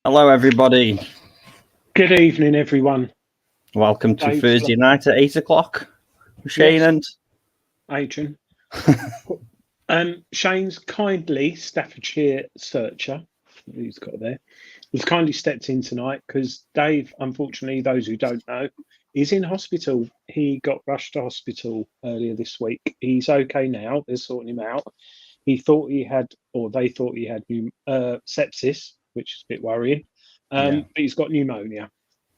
Hello, everybody. Good evening, everyone. Welcome to Thursday night at 8 o'clock. Shane and Adrian. Shane's kindly Staffordshire searcher, he's got there, has kindly stepped in tonight because Dave, unfortunately, those who don't know, is in hospital. He got rushed to hospital earlier this week. He's okay now. They're sorting him out. He thought he had, or they thought he had sepsis, which is a bit worrying. But he's got pneumonia.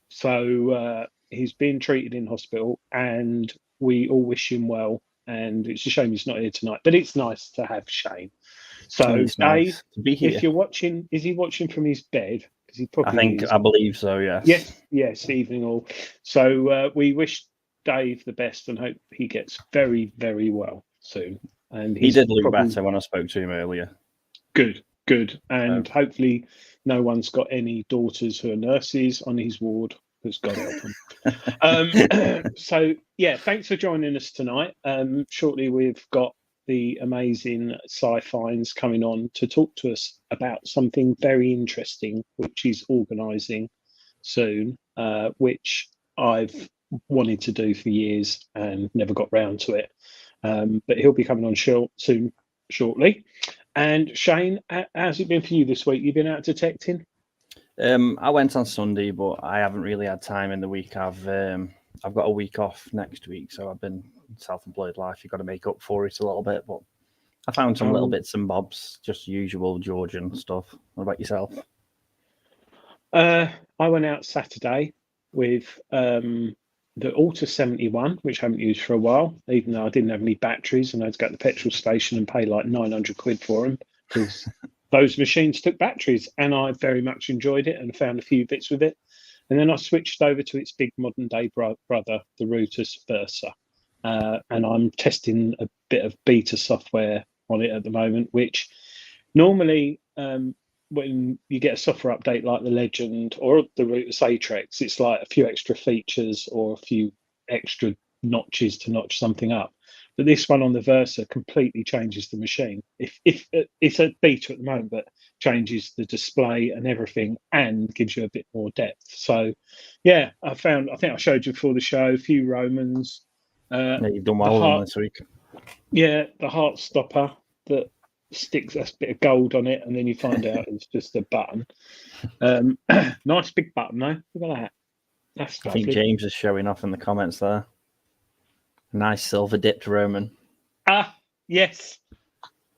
So he's been treated in hospital, and we all wish him well. And it's a shame he's not here tonight, but it's nice to have Shane. So, Dave, nice to be here. If you're watching, is he watching from his bed? Because he probably I believe so. Yes. Evening all. So we wish Dave the best and hope he gets very, very well soon. And he did look better when I spoke to him earlier. Good. And hopefully no one's got any daughters who are nurses on his ward, because God help them. So, thanks for joining us tonight. Shortly we've got the amazing sci-fines coming on to talk to us about something very interesting, which he's organising soon, which I've wanted to do for years and never got round to it. But he'll be coming on soon, shortly. And Shane, how's it been for you this week? You've been out detecting? I went on Sunday, but I haven't really had time in the week. I've got a week off next week, so I've been self-employed life. You've got to make up for it a little bit, but I found some little bits and bobs, just usual Georgian stuff. What about yourself? I went out Saturday with the Alta 71, which I haven't used for a while, even though I didn't have any batteries and I had to go to the petrol station and pay like 900 quid for them because those machines took batteries, and I very much enjoyed it and found a few bits with it. And then I switched over to its big modern day brother, the Rutus Versa. And I'm testing a bit of beta software on it at the moment, which normally when you get a software update like the Legend or the Rutus Atrix, it's like a few extra features or a few extra notches to notch something up. But this one on the Versa completely changes the machine. If it's a beta at the moment, but changes the display and everything and gives you a bit more depth. So, I think I showed you before the show a few Romans. You've done well this week. Yeah, the heart stopper that sticks a bit of gold on it, and then you find out it's just a button. Nice big button, though. Look at that. That's lovely. I think James is showing off in the comments there. Nice silver dipped Roman. Yes,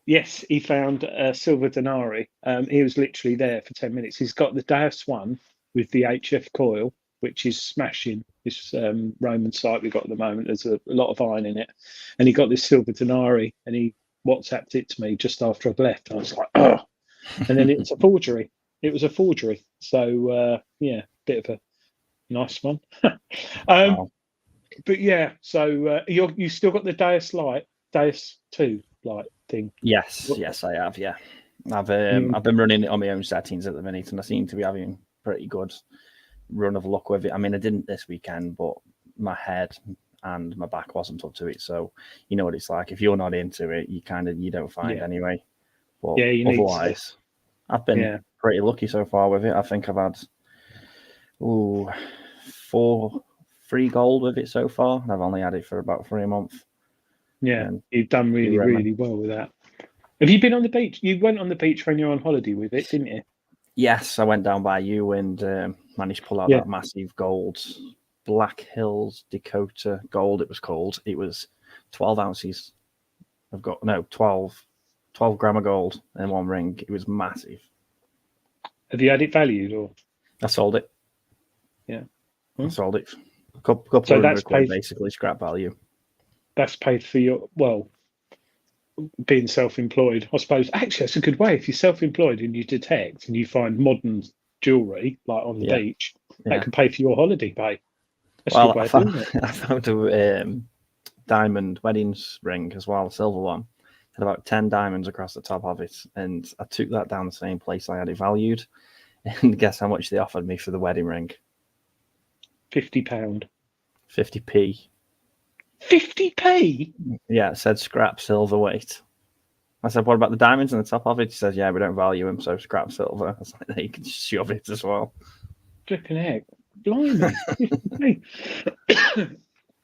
he found a silver denarii. He was literally there for 10 minutes. He's got the Deus one with the HF coil, which is smashing. This Roman site we've got at the moment, there's a lot of iron in it. And he got this silver denarii, and he WhatsApped it to me just after I'd left. I was like, oh. And then it's a forgery. It was a forgery. So, bit of a nice one. Wow. But so you still got the Deus 2 light thing? Yes, I have. Yeah, I've been running it on my own settings at the minute, and I seem to be having pretty good run of luck with it. I mean, I didn't this weekend, but my head and my back wasn't up to it, so you know what it's like. If you're not into it, you don't find anyway. But otherwise, I've been pretty lucky so far with it. I think I've had 4 free gold with it so far, and I've only had it for about 3 months. Yeah, you've done really, really well with that. Have you been on the beach? You went on the beach when you were on holiday with it, didn't you? Yes, I went down by you and managed to pull out that massive gold Black Hills Dakota Gold, it was called. It was 12 ounces. 12 gram of gold in one ring. It was massive. Have you had it valued or? I sold it. Yeah. I sold it. A couple So of that's £100, basically, scrap value. That's paid for your, well, being self-employed, I suppose. Actually, that's a good way. If you're self-employed and you detect and you find modern jewellery, like on the beach, that can pay for your holiday pay. That's a good way of doing it. I found a diamond weddings ring as well, a silver one. Had about 10 diamonds across the top of it, and I took that down the same place I had it valued. And guess how much they offered me for the wedding ring? £50. 50p. 50p? Yeah, it said scrap silver weight. I said, what about the diamonds on the top of it? He says, yeah, we don't value them, so scrap silver. I was like, you can shove it as well. Flipping heck. Blimey. 50p.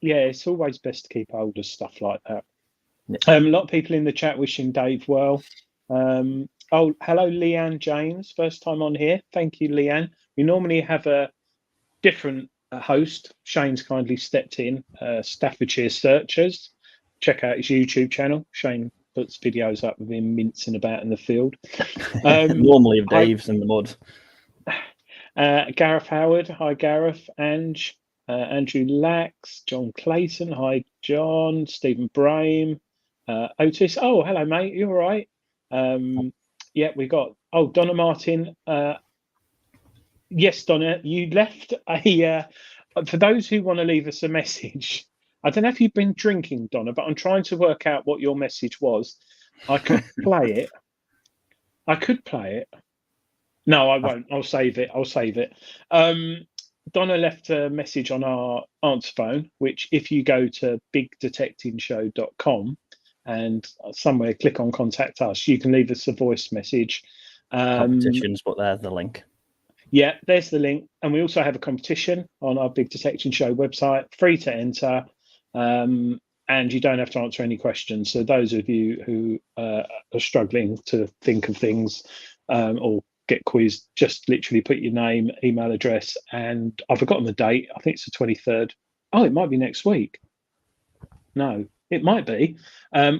Yeah, it's always best to keep hold of stuff like that. Yeah. A lot of people in the chat wishing Dave well. Oh, hello, Leanne James. First time on here. Thank you, Leanne. We normally have a different host. Shane's kindly stepped in. Staffordshire Searchers. Check out his YouTube channel. Shane puts videos up of him mincing about in the field. Normally of Dave's in the mud. Gareth Howard. Hi, Gareth. Ange. Andrew Lax. John Clayton. Hi, John. Stephen Brame. Otis. Oh, hello, mate. You all right? Yeah, we got. Oh, Donna Martin. Yes, Donna, you left a. For those who want to leave us a message, I don't know if you've been drinking, Donna, but I'm trying to work out what your message was. I could play it. No, I won't. I'll save it. Donna left a message on our answer phone, which if you go to bigdetectingshow.com and somewhere click on contact us, you can leave us a voice message. Competitions, but there's the link. Yeah, there's the link. And we also have a competition on our Big Detection Show website, free to enter. And you don't have to answer any questions. So those of you who are struggling to think of things or get quizzed, just literally put your name, email address, and I've forgotten the date. I think it's the 23rd. Oh, it might be next week. No, it might be.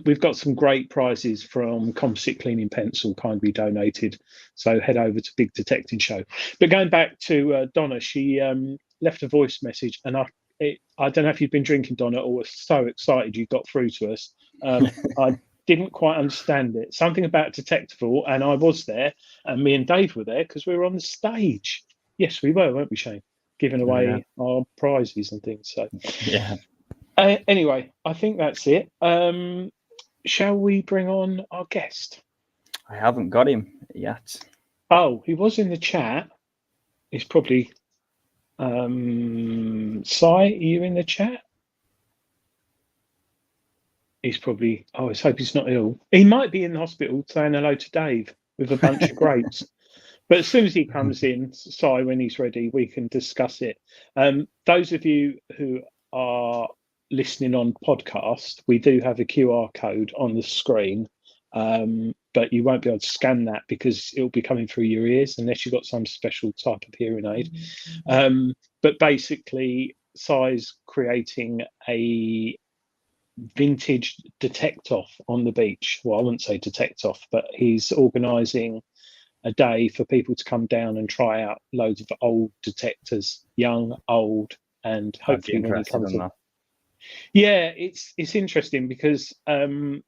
We've got some great prizes from Composite Cleaning Pencil, kindly donated. So head over to Big Detecting Show. But going back to Donna, she left a voice message, and I don't know if you've been drinking, Donna, or were so excited you got through to us. I didn't quite understand it. Something about Detectable, and I was there, and me and Dave were there because we were on the stage. Yes, we were, weren't we, Shane? Giving away our prizes and things. So yeah. Anyway, I think that's it. Shall we bring on our guest? I haven't got him yet. Oh, he was in the chat. He's probably Si, are you in the chat? He's probably, let's hope he's not ill. He might be in the hospital saying hello to Dave with a bunch of grapes. But as soon as he comes in, Si, when he's ready, we can discuss it. Those of you who are listening on podcast, we do have a QR code on the screen, but you won't be able to scan that because it'll be coming through your ears unless you've got some special type of hearing aid. But basically, Si's creating a vintage detect-off on the beach. Well, I wouldn't say detect-off, but he's organising a day for people to come down and try out loads of old detectors, young, old, and hopefully when he comes in. Yeah, it's interesting because two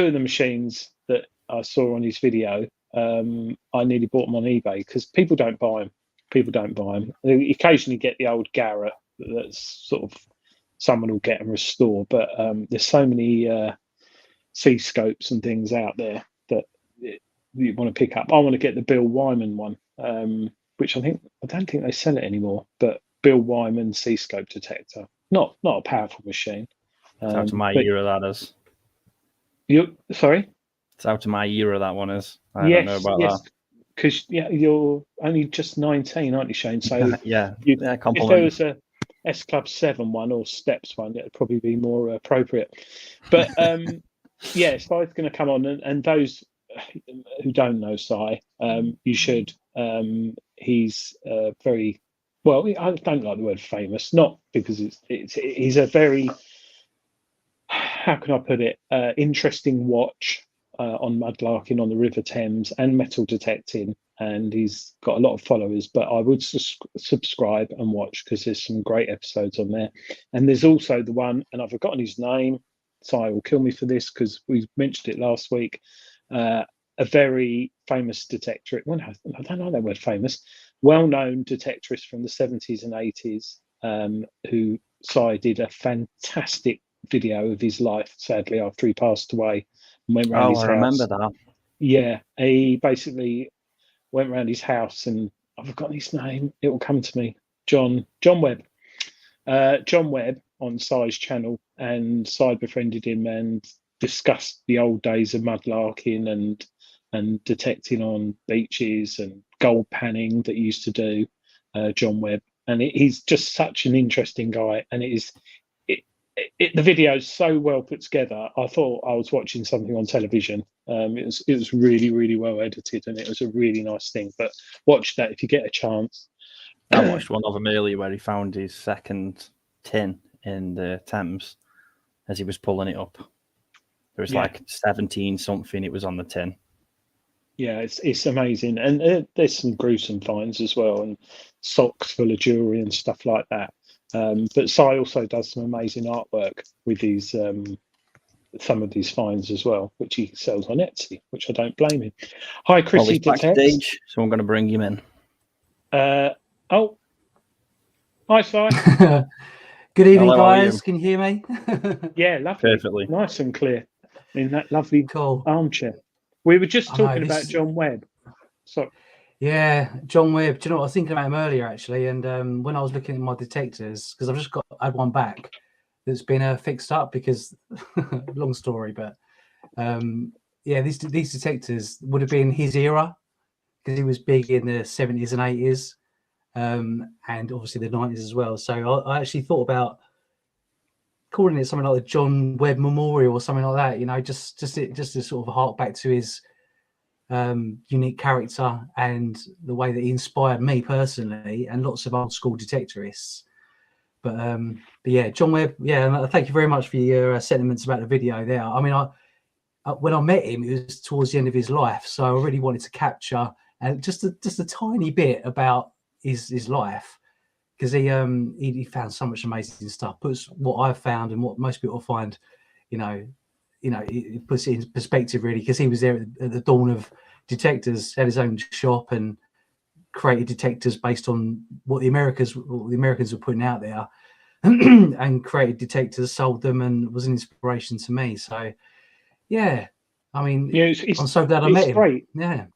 of the machines that I saw on his video, I nearly bought them on eBay because people don't buy them. They occasionally get the old Garrett that's sort of someone will get and restore, but there's so many C-scopes and things out there that you want to pick up. I want to get the Bill Wyman one, which I don't think they sell it anymore, but Bill Wyman C-scope detector. Not a powerful machine. It's out of my era, that is. Sorry? It's out of my era, that one is. I don't know about that. Because you're only just 19, aren't you, Shane? So if there was a S Club 7 one or Steps one, it'd probably be more appropriate. But Si's going to come on, and those who don't know Si, you should. He's very Well, I don't like the word famous, not because he's a very, how can I put it, interesting watch on mudlarking on the River Thames and metal detecting, and he's got a lot of followers. But I would subscribe and watch because there's some great episodes on there. And there's also the one, and I've forgotten his name, Si will kill me for this because we mentioned it last week. A very famous detectorist. Well, I don't know that word famous. Well-known detectorist from the 70s and 80s, who Si did a fantastic video of his life, sadly, after he passed away, and went round his house. Remember that. Yeah, he basically went round his house, and I've forgotten his name. It will come to me. John Webb. John Webb on Si's channel, and Si befriended him and discussed the old days of mudlarking and detecting on beaches and gold panning that he used to do. John Webb, and he's just such an interesting guy, and the video is so well put together. I thought I was watching something on television. It was really, really well edited, and it was a really nice thing. But watch that if you get a chance. I watched one of them earlier where he found his second tin in the Thames as he was pulling it up. There was like 17 something. It was on the tin. Yeah, it's amazing, and there's some gruesome finds as well, and socks full of jewelry and stuff like that. But Si also does some amazing artwork with these some of these finds as well, which he sells on Etsy, which I don't blame him. Hi, Chrissy Backstage, so I'm going to bring him in. Oh, hi, Si. Good evening, guys. Can you hear me? Yeah, lovely. Perfectly. Nice and clear in that lovely cool armchair. We were just talking about John Webb. So, yeah, John Webb. Do you know what I was thinking about him earlier, actually? And when I was looking at my detectors, because I've just had one back that's been fixed up because, long story, but yeah, these detectors would have been his era because he was big in the 70s and 80s, and obviously the 90s as well. So I actually thought about calling it something like the John Webb Memorial or something like that, you know, just to sort of hark back to his unique character and the way that he inspired me personally and lots of old school detectorists. But yeah, John Webb, yeah, thank you very much for your sentiments about the video there. I mean, when I met him, it was towards the end of his life, so I really wanted to capture just a tiny bit about his life. Because he found so much amazing stuff. Puts what I've found and what most people find, it puts it in perspective really. Because he was there at the dawn of detectors, had his own shop and created detectors based on what the Americans were putting out there, and created detectors, sold them, and was an inspiration to me. So, yeah, I mean, I'm so glad I met him. Great. Yeah,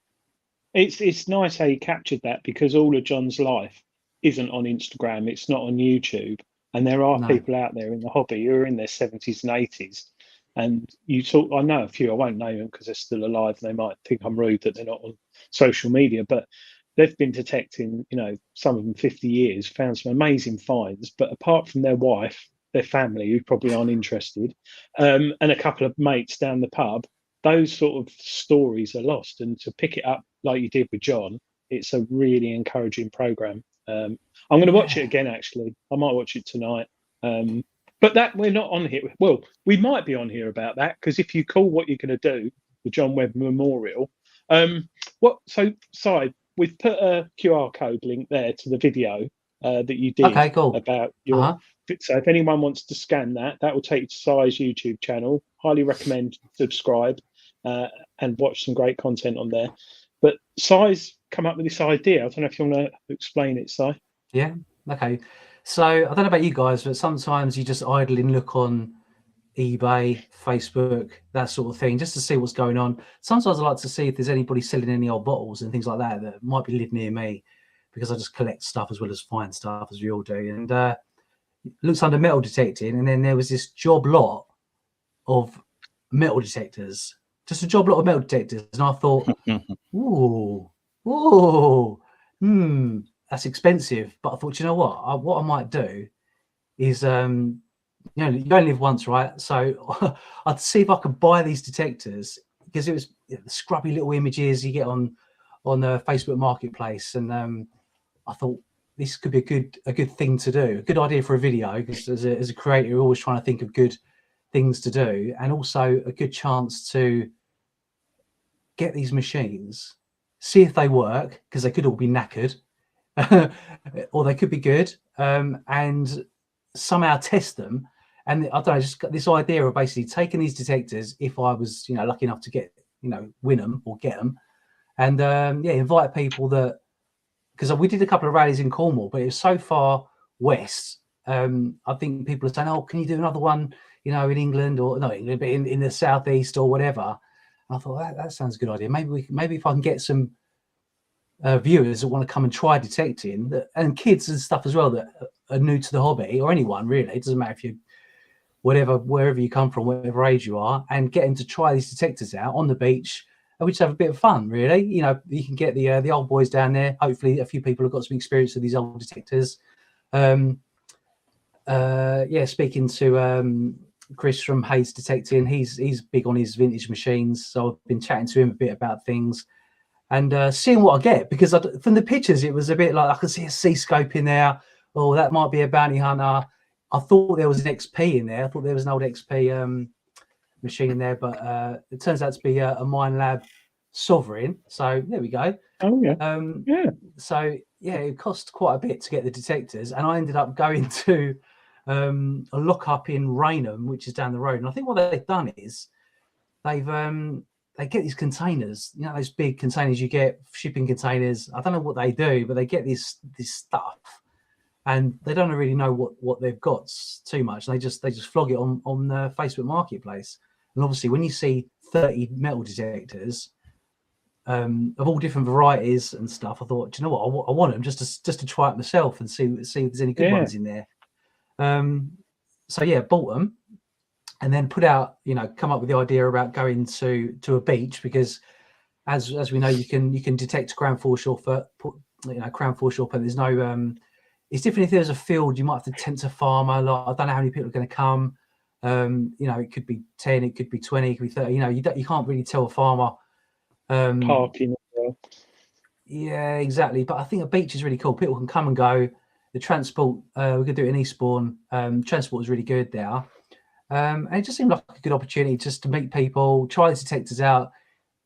it's nice how you captured that because all of John's life isn't on Instagram, it's not on YouTube, and there are people out there in the hobby who are in their 70s and 80s, and I know a few, I won't name them because they're still alive and they might think I'm rude that they're not on social media, but they've been detecting, some of them 50 years, found some amazing finds, but apart from their wife, their family, who probably aren't interested, and a couple of mates down the pub, those sort of stories are lost, and to pick it up like you did with John, it's a really encouraging program. I'm going to watch it again. Actually, I might watch it tonight. But that we're not on here. Well, we might be on here about that because if you call what you're going to do the John Webb Memorial, So, Si, we've put a QR code link there to the video that you did about your. So, if anyone wants to scan that, that will take you to Si's YouTube channel. Highly recommend subscribe and watch some great content on there. But Si's come up with this idea. I don't know if you want to explain it, Si. Yeah. Okay. So I don't know about you guys, but sometimes you just idly look on eBay, Facebook, that sort of thing, just to see what's going on. Sometimes I like to see if there's anybody selling any old bottles and things like that that might be live near me, because I just collect stuff as well as find stuff, as we all do. And looks under metal detecting, and then there was this job lot of metal detectors, just a job lot of metal detectors, and I thought, that's expensive. But I thought, you know what I might do is, you only live once, right? So I'd see if I could buy these detectors, because it was the scrubby little images you get on the Facebook Marketplace, and I thought, this could be a good thing to do, a good idea for a video, because as a creator, you're always trying to think of good things to do, and also a good chance to get these machines, see if they work, because they could all be knackered, or they could be good, and somehow test them. And I don't know, just got this idea of basically taking these detectors, if I was, lucky enough to get, win them or get them, and invite people that, because we did a couple of rallies in Cornwall, but it was so far west. I think people are saying, "Oh, can you do another one, in England, or not England, but in the southeast or whatever?" And I thought that sounds a good idea. Maybe if I can get some viewers that want to come and try detecting, and kids and stuff as well that are new to the hobby, or anyone really, it doesn't matter if you wherever you come from, whatever age you are, and get them to try these detectors out on the beach, and we just have a bit of fun, really. You can get the old boys down there. Hopefully, a few people have got some experience with these old detectors. Speaking to Chris from Hayes Detecting, he's big on his vintage machines, so I've been chatting to him a bit about things and seeing what I get, because from the pictures it was a bit like I could see a C-scope in there. Oh, that might be a bounty hunter. I thought there was an XP in there. I thought there was an old XP machine in there, but it turns out to be a Mine Lab Sovereign. So there we go. Oh yeah. So it cost quite a bit to get the detectors, and I ended up going to a lockup in Rainham, which is down the road. And I think what they've done is they get these containers, those big containers you get, shipping containers. I don't know what they do, but they get this stuff, and they don't really know what they've got too much. And they just flog it on the Facebook Marketplace. And obviously, when you see 30 metal detectors of all different varieties and stuff, I thought, do you know what? I want them just to try it myself and see if there's any good ones in there. Bought them, and then put out, come up with the idea about going to a beach, because as we know, you can detect ground foreshore ground foreshore, but there's no it's different if there's a field. You might have to tempt a farmer. I don't know how many people are going to come. It could be 10, it could be 20, it could be 30. You can't really tell a farmer. Parking as well. Yeah, exactly. But I think a beach is really cool. People can come and go. The transport, we're going to do it in Eastbourne. Transport is really good there. And it just seemed like a good opportunity just to meet people, try the detectors out,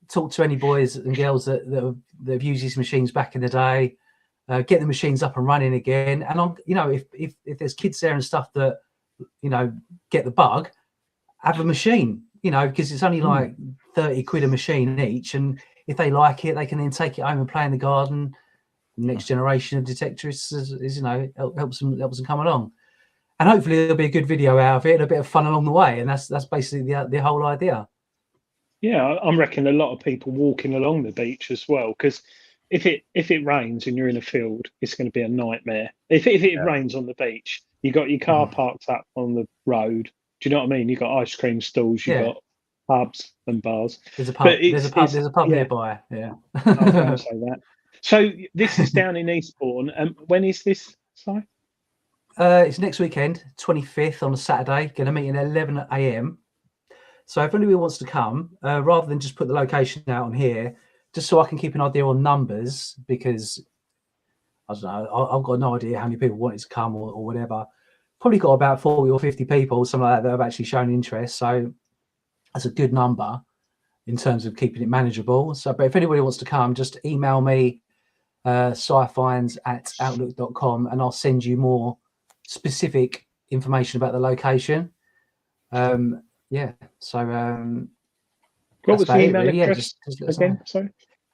talk to any boys and girls that have used these machines back in the day, get the machines up and running again. And if there's kids there and stuff that get the bug, have a machine, because it's only like 30 quid a machine each, and if they like it, they can then take it home and play in the garden. Next generation of detectorists is helps them come along. And hopefully there'll be a good video out of it and a bit of fun along the way. And that's basically the whole idea. Yeah, I reckon a lot of people walking along the beach as well, because if it rains and you're in a field, it's going to be a nightmare. If it rains on the beach, you got your car parked up on the road. Do you know what I mean? You got ice cream stalls, you got pubs and bars. There's a pub. There's a pub nearby. Yeah, I was going to say that. So this is down in Eastbourne. When is this, Si? It's next weekend, 25th on a Saturday. Going to meet at 11 a.m. So if anybody wants to come, rather than just put the location out on here, just so I can keep an idea on numbers, because I don't know, I've got no idea how many people wanted to come or whatever. Probably got about 40 or 50 people, something like that have actually shown interest. So that's a good number in terms of keeping it manageable. So, but if anybody wants to come, just email me, scifinds@outlook.com, and I'll send you more specific information about the location. So what was the email address again? Sorry.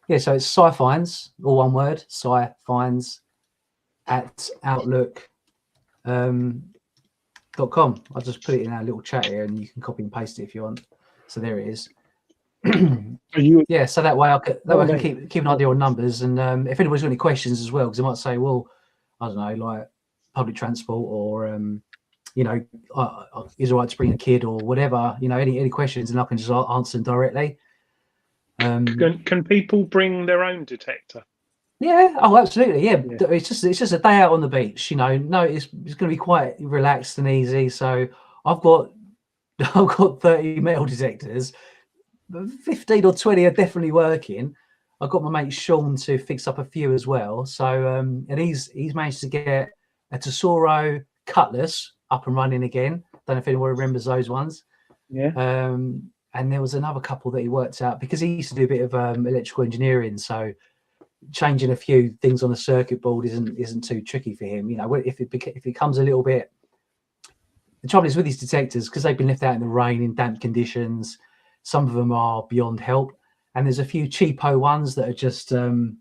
Yeah, so it's scifinds, all one word, scifinds@outlook.com. I'll just put it in our little chat here, and you can copy and paste it if you want. So there it is. So that way I can keep an idea on numbers, and if anybody's got any questions as well, because they might say, well, I don't know, like public transport, or is it right to bring a kid or whatever, any questions, and I can just answer them directly. Can people bring their own detector? Yeah, absolutely. Yeah. It's just a day out on the beach, No, it's going to be quite relaxed and easy. So I've got 30 metal detectors. 15 or 20 are definitely working. I got my mate Sean to fix up a few as well. So and he's managed to get a Tesoro cutlass up and running again. Don't know if anyone remembers those ones. Yeah. And there was another couple that he worked out because he used to do a bit of electrical engineering. So changing a few things on the circuit board isn't too tricky for him. You know, if it becomes a little bit. The trouble is with these detectors, because they've been left out in the rain in damp conditions. Some of them are beyond help, and there's a few cheapo ones that are just, you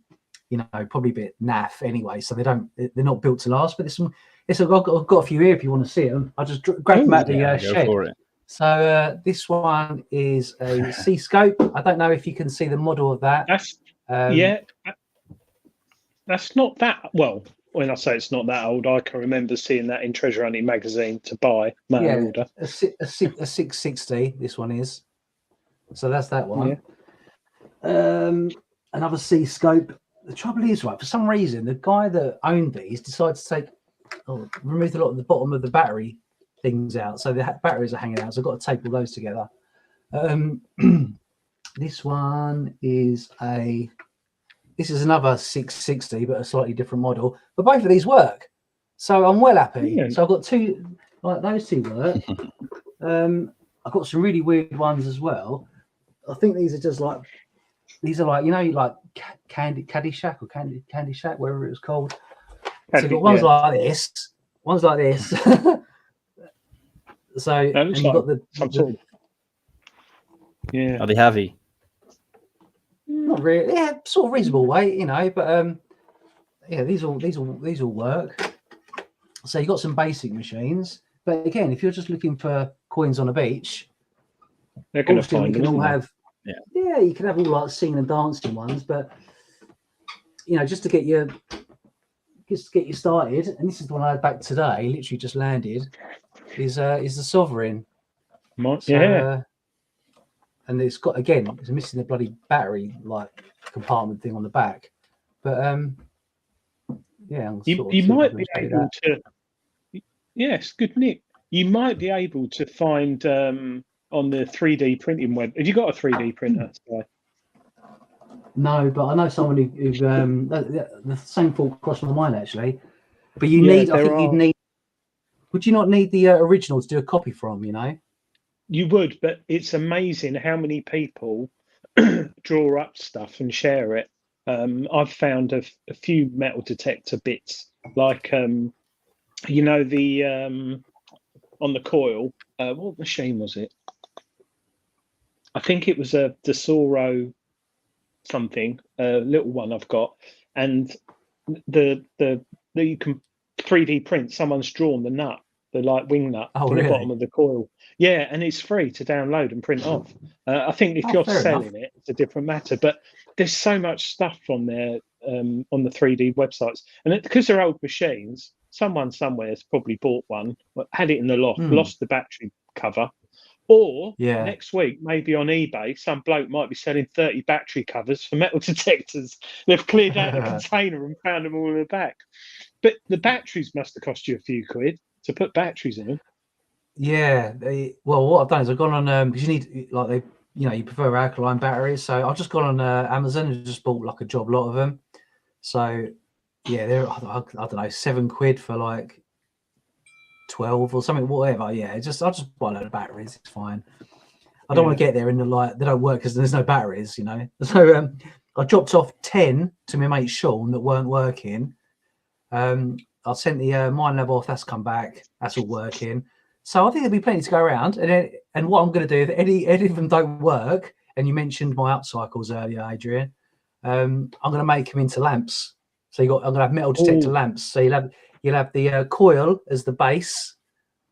know, probably a bit naff anyway. So they're not built to last. But there's some. I've got a few here if you want to see them. I'll just grab them out the shed. For it. So this one is a C-scope. I don't know if you can see the model of that. That's not that well. When I say it's not that old, I can remember seeing that in Treasure Hunting magazine to buy mail order. A 660. This one is. So that's that one. Yeah. Another C-scope. The trouble is, right, for some reason, the guy that owned these decided to remove a lot of the bottom of the battery things out. So the batteries are hanging out. So I've got to tape all those together. This one is another 660, but a slightly different model. But both of these work. So I'm well happy. Yeah. So I've got two, like those two work. I've got some really weird ones as well. I think these are like, you know, like Caddy Shack or Candy Shack, whatever it was called. So you've got ones like this, ones like this. So and you've got the yeah. Are they heavy? Not really. Yeah, sort of reasonable weight, you know. But yeah, these all work. So you've got some basic machines, but again, if you're just looking for coins on a beach, they're going to find them. All have. Yeah, you can have all like singing and dancing ones, but you know, just to get you started, and this is the one I had back today, literally just landed, is the Sovereign. And it's got, again, it's missing the bloody battery like compartment thing on the back, but yeah, you might be able to. Yes, good Nick. You might be able to find on the 3D printing web. Have you got a 3D printer? No, but I know someone who the same thought crossed my mind actually. But you need, I think you'd need. Would you not need the original to do a copy from? You know. You would, but it's amazing how many people draw up stuff and share it. I've found a few metal detector bits, like you know, the on the coil. What machine was it? I think it was a Tesoro something, a little one I've got, and the you can 3D print. Someone's drawn the nut, the like wing nut from the bottom of the coil. Yeah, and it's free to download and print off. I think if you're selling it, it's a different matter. But there's so much stuff on there on the 3D websites, and because they're old machines, someone somewhere has probably bought one, had it in the loft, lost the battery cover. Or next week, maybe on eBay, some bloke might be selling 30 battery covers for metal detectors. They've cleared out the container and found them all in the back. But the batteries must have cost you a few quid to put batteries in them. Yeah. Well, what I've done is I've gone on because you need like you prefer alkaline batteries, so I've just gone on Amazon and just bought like a job lot of them. So yeah, they're I don't know, £7 for like 12 or something, whatever. Yeah, I'll just buy a load of batteries. It's fine. I don't want to get there and they don't work because there's no batteries, you know. So I dropped off 10 to my mate Sean that weren't working. I sent the mine level off. That's come back. That's all working. So I think there'll be plenty to go around. And what I'm going to do, if any of them don't work, and you mentioned my upcycles earlier, Adrian, I'm going to make them into lamps. So I'm going to have metal detector lamps. So you'll have the coil as the base,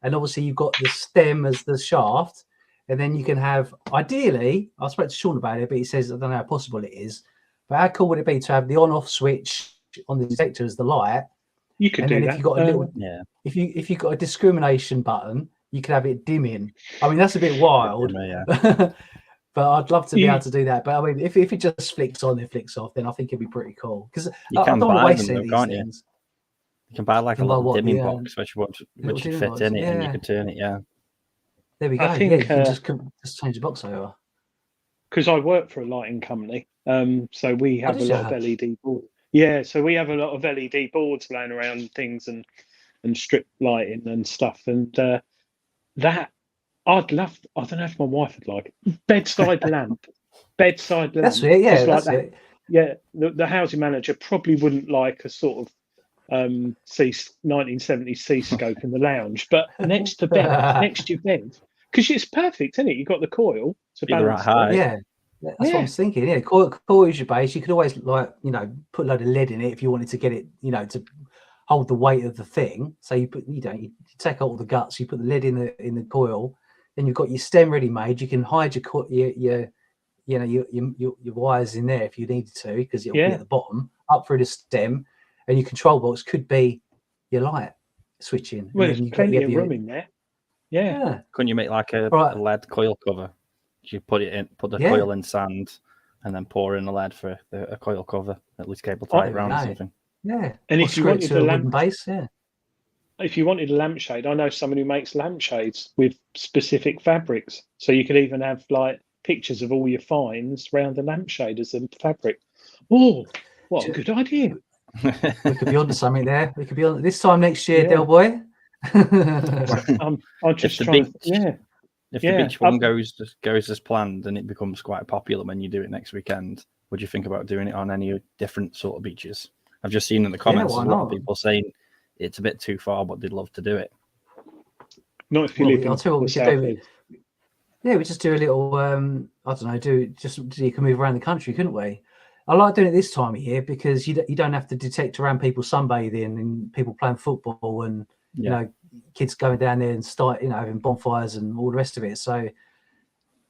and obviously you've got the stem as the shaft, and then you can have, ideally, I spoke to Sean about it, but he says, I don't know how possible it is, but how cool would it be to have the on-off switch on the detector as the light? You could do that. If you've got a little, if you've got a discrimination button, you could have it dimming. I mean, that's a bit wild, but I'd love to be able to do that. But I mean, if it just flicks on and flicks off, then I think it'd be pretty cool. Because I don't want to waste any of these things. You can buy like a little dimming box, which should fit in it, and you can turn it. Yeah, there we go. You can just change the box over. because I work for a lighting company, so we have a did lot you? of LED boards. Yeah, so we have a lot of LED boards laying around and things and strip lighting and stuff. And that I'd love. I don't know if my wife would like it. Bedside lamp. That's it. Yeah, Just like that's that. it. Yeah, the housing manager probably wouldn't like a sort of 1970s C-scope in the lounge, but next to your bed, because it's perfect, isn't it? You've got the coil to Be the right balance height. it. Yeah, that's what I'm thinking. Yeah, coil is your base. You could always, like, you know, put a load of lead in it if you wanted to get it, you know, to hold the weight of the thing. So you put, you take out all the guts, you put the lead in the coil, then you've got your stem ready made. You can hide your wires in there if you needed to, because it'll be at the bottom, up through the stem, and your control box could be your light switching. Well, and there's plenty of room in there. Yeah. Couldn't you make like a lead coil cover? You put the coil in sand, and then pour in the lead for a coil cover, at least cable tie it around or something. Yeah. And if you wanted a wooden base, if you wanted a lampshade, I know someone who makes lampshades with specific fabrics. So you could even have like pictures of all your finds round the lampshade as a fabric. Oh, what a good idea! We could be on to something there. We could be on this time next year, Del Boy. I'm just trying. If the beach one goes as planned and it becomes quite popular when you do it next weekend, would you think about doing it on any different sort of beaches? I've just seen in the comments a lot of people saying it's a bit too far, but they'd love to do it. Not if you live in I'll tell you what we could do. Yeah, we just do a little. I don't know. You can move around the country, couldn't we? I like doing it this time of year because you don't have to detect around people sunbathing and people playing football and you know, kids going down there and start, you know, having bonfires and all the rest of it. So,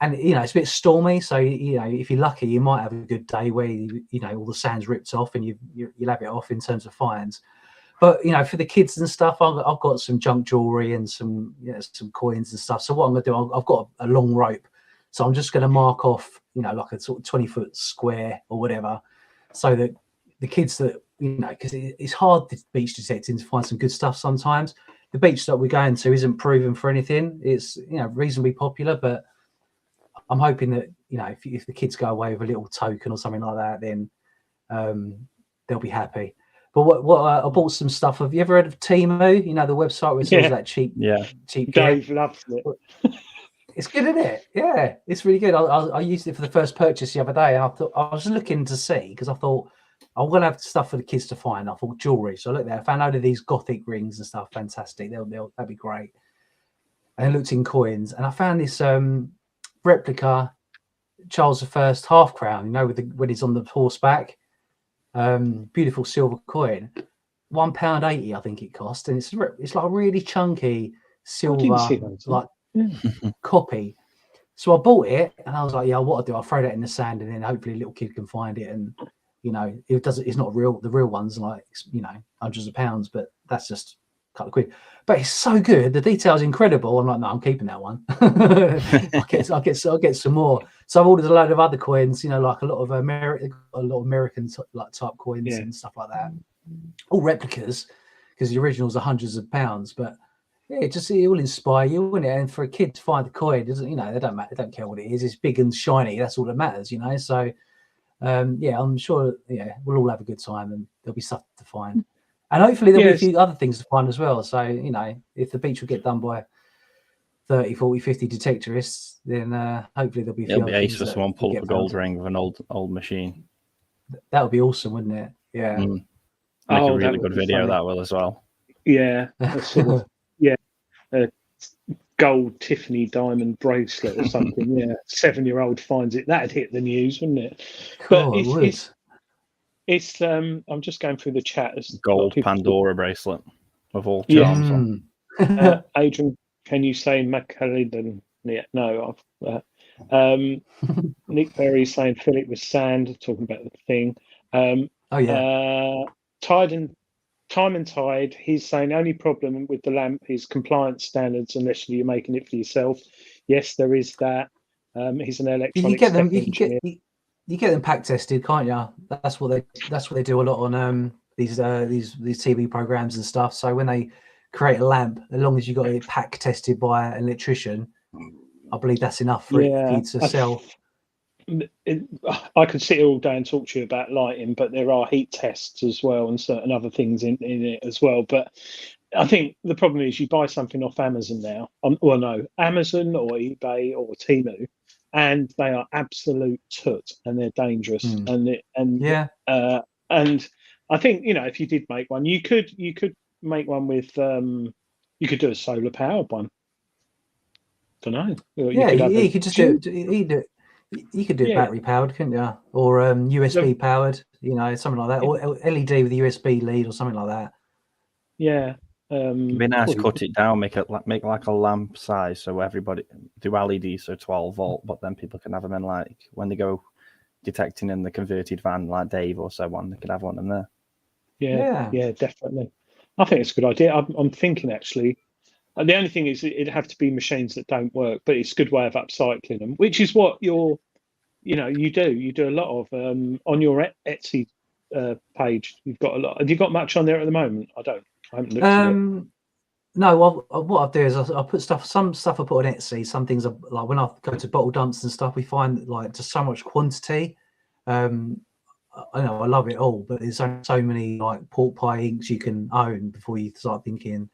and you know, it's a bit stormy. So, you know, if you're lucky, you might have a good day where you know all the sand's ripped off and you'll have it off in terms of fines. But you know, for the kids and stuff, I've got some junk jewelry and some coins and stuff. So what I'm gonna do, I've got a long rope, so I'm just gonna mark off, you know, like a sort of 20-foot square or whatever, so that the kids that, you know, because it's hard beach detecting to find some good stuff sometimes. The beach that we're going to isn't proven for anything. It's, you know, reasonably popular, but I'm hoping that, you know, if the kids go away with a little token or something like that, then they'll be happy. But what I bought some stuff. Have you ever heard of Temu? You know, the website where it sells that cheap gear. Dave loves it. It's good, isn't it? Yeah, it's really good. I used it for the first purchase the other day, and I thought I was looking to see, because I thought I'm gonna have stuff for the kids to find. I thought jewelry, so I looked there. I found out of these Gothic rings and stuff. Fantastic. That'd be great. And I looked in coins, and I found this replica Charles I half crown. You know, when he's on the horseback. Beautiful silver coin, £1.80 I think it cost, and it's like a really chunky silver copy. So I bought it, and I was like, yeah, what I'll do, I'll throw that in the sand, and then hopefully a little kid can find it. And you know, it's not real. The real ones, like, you know, hundreds of pounds, but that's just a couple of quid. But it's so good. The detail's incredible. I'm like, no, I'm keeping that one. I'll get some more. So I've ordered a load of other coins, you know, like a lot of American type coins and stuff like that. All replicas, because the originals are hundreds of pounds. But yeah, it will inspire you, wouldn't it? And for a kid to find the coin, doesn't, you know, they don't care what it is. It's big and shiny. That's all that matters, you know. So yeah, I'm sure we'll all have a good time, and there'll be stuff to find. And hopefully there'll be a few other things to find as well. So, you know, if the beach will get done by 30, 40, 50 detectorists, then hopefully there'll be a few. It'll be ace for someone pull up a gold ring with an old machine. That would be awesome, wouldn't it? Yeah. Make a really good video, that will as well. Yeah. Sort of, a gold Tiffany diamond bracelet or something. Yeah. 7-year-old finds it. That'd hit the news, wouldn't it? Cool, but it's I'm just going through the chat. As gold Pandora bracelet with all charms on. Adrian, can you say Macallan? Yeah, no. Nick Berry saying fill it with sand, talking about the thing. Time and Tide, he's saying only problem with the lamp is compliance standards unless you're making it for yourself. Yes, there is that. He's an electronics engineer. You get them pack tested, can't you? That's what they do a lot on these TV programs and stuff. So when they create a lamp, as long as you got it pack tested by an electrician, I believe that's enough for you to sell. I could sit here all day and talk to you about lighting, but there are heat tests as well and certain other things in it as well. But I think the problem is you buy something off Amazon now, Amazon or eBay or Temu, and they are absolute toot and they're dangerous. Yeah. And I think, if you did make one, you could make one with you could do a solar powered one. Don't know. You could just do it. You could do it battery powered, couldn't you? Or USB powered, something like that, or LED with a USB lead or something like that. Yeah. It'd be nice, cut it down, make like a lamp size, so everybody do LEDs, so 12 volt, but then people can have them in, like when they go detecting in the converted van, like Dave or so on, they could have one in there. Yeah, definitely. I think it's a good idea. I'm thinking actually. The only thing is it'd have to be machines that don't work, but it's a good way of upcycling them, which is what you do. You do a lot of on your Etsy page. You've got a lot. Have you got much on there at the moment? I haven't looked at it. No, what I do is I put some stuff I put on Etsy. Some things like when I go to bottle dumps and stuff, we find like just so much quantity. I love it all, but there's so many like pork pie inks you can own before you start thinking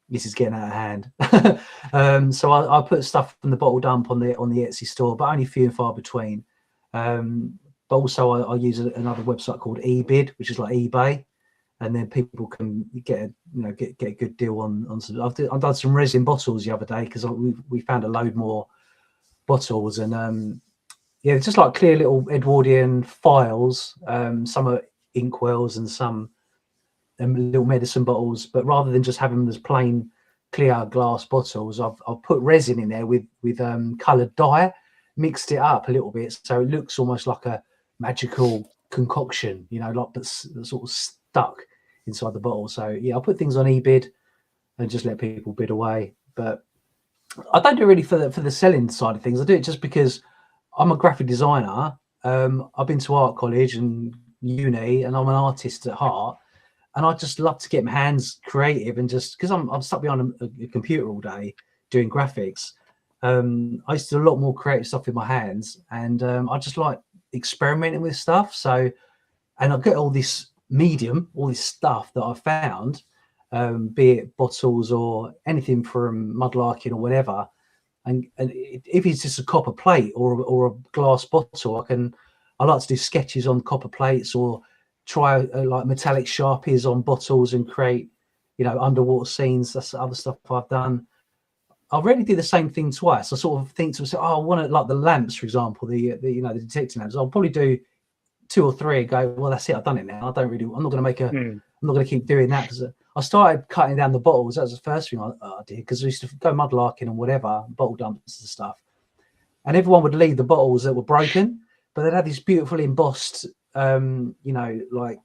this is getting out of hand. So I put stuff from the bottle dump on the Etsy store, but only few and far between. But also I use another website called eBid, which is like eBay, and then people can get a good deal on some. I've done some resin bottles the other day because we found a load more bottles, and they're just like clear little Edwardian files. Some are inkwells and some little medicine bottles, but rather than just having them as plain clear glass bottles, I've put resin in there with coloured dye, mixed it up a little bit so it looks almost like a magical concoction, that's sort of stuck inside the bottle. So yeah, I'll put things on eBid and just let people bid away. But I don't do it really for the selling side of things. I do it just because I'm a graphic designer. I've been to art college and uni, and I'm an artist at heart. And I just love to get my hands creative, and just because I'm stuck behind a computer all day doing graphics, I used to do a lot more creative stuff with my hands, and I just like experimenting with stuff. So, and I get all this medium, all this stuff that I found, be it bottles or anything from mudlarking or whatever. And if it's just a copper plate or a glass bottle, I like to do sketches on copper plates or try like metallic sharpies on bottles and create underwater scenes. That's other stuff I've done. I really do the same thing twice. I sort of think to myself, I want to, like the lamps, for example, the detecting lamps. I'll probably do 2 or 3 and go, well, that's it, I've done it now. I'm not going to keep doing that, because I started cutting down the bottles. That was the first thing I did, because I used to go mudlarking and whatever, bottle dumps and stuff, and everyone would leave the bottles that were broken, but they'd have these beautifully embossed like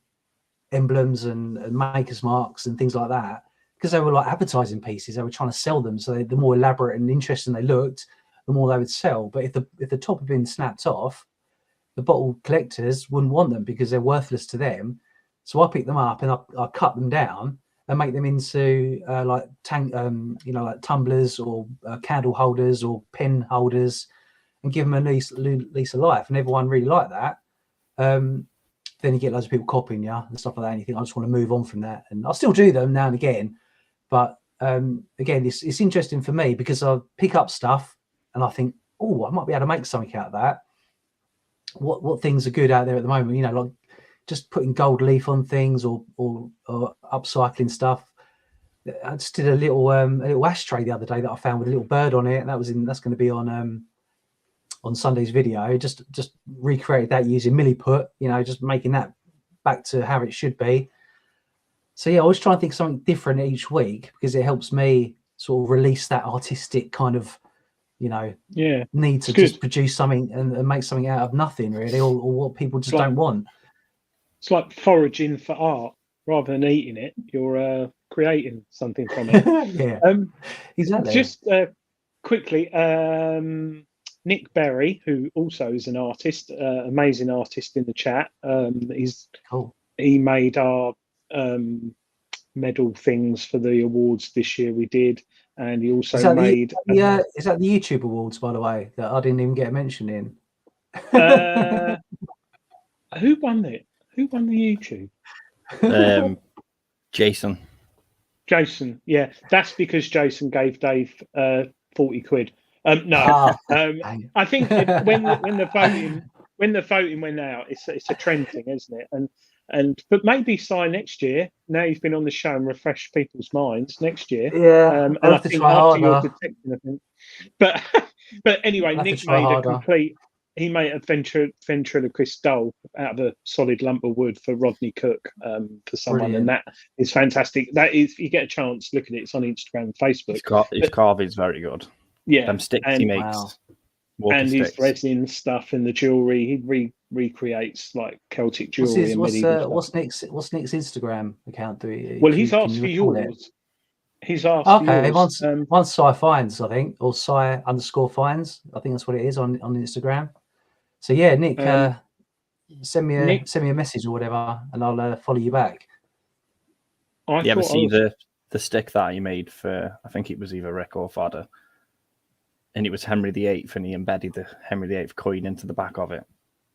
emblems and makers marks and things like that, because they were like advertising pieces. They were trying to sell them, so the more elaborate and interesting they looked, the more they would sell. But if the top had been snapped off, the bottle collectors wouldn't want them because they're worthless to them. So I pick them up and I cut them down and make them into like tumblers or candle holders or pen holders, and give them a lease of life. And everyone really liked that. Then you get loads of people copying you and stuff like that, and you think, I just want to move on from that. And I still do them now and again, but again, it's interesting for me because I pick up stuff and I think, oh, I might be able to make something out of that. What things are good out there at the moment? Like just putting gold leaf on things or upcycling stuff. I just did a little ashtray the other day that I found with a little bird on it, and that's going to be on Sunday's video. Just recreated that using milliput, just making that back to how it should be. So yeah, I always try and think of something different each week, because it helps me sort of release that artistic kind of need to just produce something and make something out of nothing, really, or what people just don't want. It's like foraging for art. Rather than eating it, you're creating something from it. Yeah, exactly. Just quickly, Nick Berry, who also is an artist, amazing artist in the chat. He's cool. He made our medal things for the awards this year we did, and he also made. Is that the YouTube awards, by the way, that I didn't even get a mention in? Who won it? Who won the YouTube? Jason. Jason. Yeah, that's because Jason gave Dave 40 quid. No, I think when the voting went out, it's a trend thing, isn't it? But maybe Si next year. Now you've been on the show and refreshed people's minds next year. Yeah, and I'll I have to think try after you're harder. detecting, I think. But anyway, I'll have to Nick try made harder. a complete. He made a ventriloquist doll out of a solid lump of wood for Rodney Cook for someone, Brilliant. and that is fantastic. That is, if you get a chance, look at it. It's on Instagram and Facebook. His carving's very good. Yeah, Them sticks and, he makes. Wow. Walking and sticks. his resin stuff and the jewelry. He recreates like Celtic jewelry and medieval stuff. What's Nick's Instagram account? Well, he's asked for yours. He's asked okay, for yours. Once Sci Finds, I think, or Sci_Finds. I think that's what it is on Instagram. So yeah, Nick, send me a message or whatever, and I'll follow you back. You ever see the stick that he made for? I think it was either Rick or Fodder, and it was Henry VIII, and he embedded the Henry VIII coin into the back of it.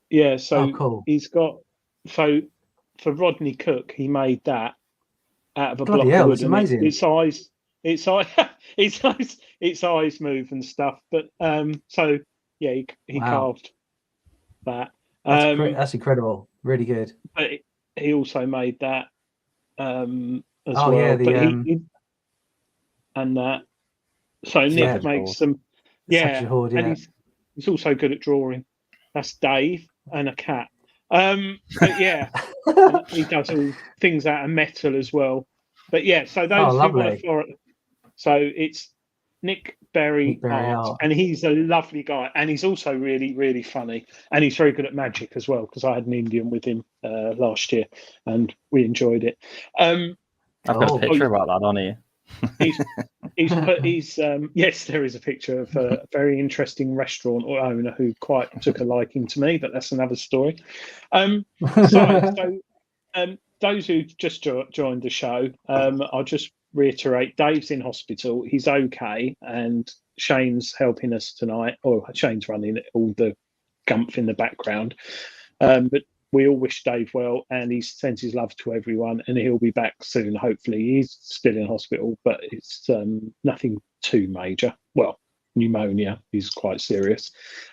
Yeah, so cool. He's got for Rodney Cook, he made that out of a Bloody block hell, of wood. it's amazing. Its eyes move and stuff. But so yeah, he carved that. That's incredible. Really good. But he also made that as well. Yeah, he and that. So Nick makes some. Yeah, hoard, and he's also good at drawing. That's Dave and a cat. But yeah, he does all things out of metal as well. But yeah, so those who want to follow. So it's Nick Berry Art, and he's a lovely guy, and he's also really, really funny, and he's very good at magic as well. Because I had an Indian with him last year, and we enjoyed it. I've got a picture about that on here. Yes, there is a picture of a very interesting restaurant owner who quite took a liking to me, but that's another story. Those who just joined the show, I'll just reiterate: Dave's in hospital. He's okay, and Shane's helping us tonight. Or Shane's running all the gumph in the background. But we all wish Dave well, and he sends his love to everyone, and he'll be back soon, hopefully. He's still in hospital, but it's nothing too major. Well, pneumonia is quite serious.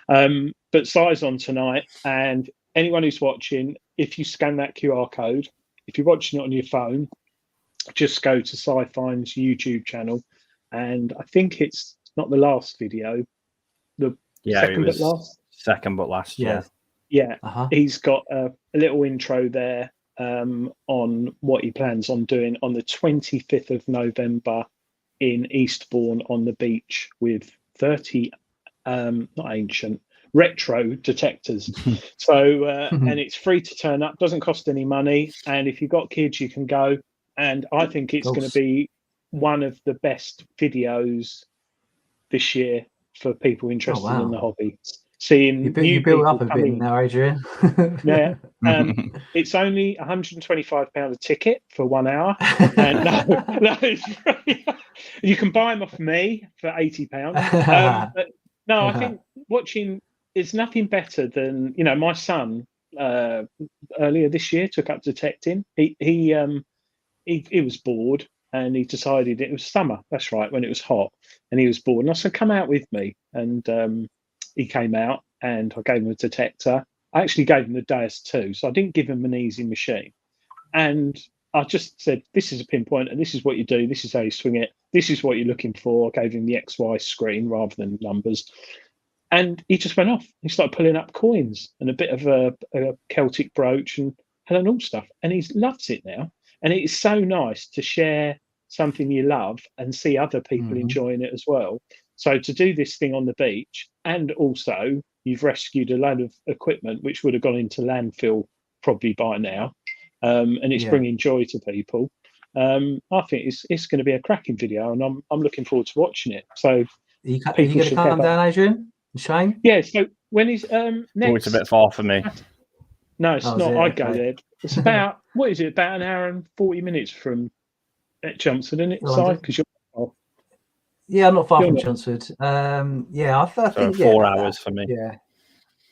But Si's on tonight, and anyone who's watching, if you scan that QR code, if you're watching it on your phone, just go to Sci-Fi's YouTube channel, and I think it's not the last video, second but last. Yeah, He's got a little intro there on what he plans on doing on the 25th of November in Eastbourne on the beach with 30 not ancient, retro detectors. So and it's free to turn up, doesn't cost any money, and if you've got kids you can go, and I think it's going to be one of the best videos this year for people interested in the hobby. Seeing you built up a bit now, Adrian. Yeah, it's only £125 a ticket for 1 hour. And no, it's free. You can buy them off me for £80. But no, I think watching is nothing better than, my son earlier this year took up detecting. He was bored, and he decided it was summer. That's right, when it was hot, and he was bored. And I said, "Come out with me," and he came out, and I gave him a detector. I actually gave him the Deus too, so I didn't give him an easy machine. And I just said, "This is a pinpoint, and this is what you do. This is how you swing it. This is what you're looking for." I gave him the XY screen rather than numbers. And he just went off. He started pulling up coins and a bit of a Celtic brooch and all stuff. And he loves it now. And it's so nice to share something you love and see other people enjoying it as well. So to do this thing on the beach, and also you've rescued a load of equipment which would have gone into landfill probably by now, and it's bringing joy to people. I think it's going to be a cracking video, and I'm looking forward to watching it. So are you going to come down, Adrian? Shane? Yeah. So when is next? Oh, it's a bit far for me. No, it's not. I'd go there. It's about what is it? About an hour and 40 minutes from Chelmsford, isn't it? Because you're. Yeah, I'm not far from Chelmsford. I think 4 hours for me. Yeah.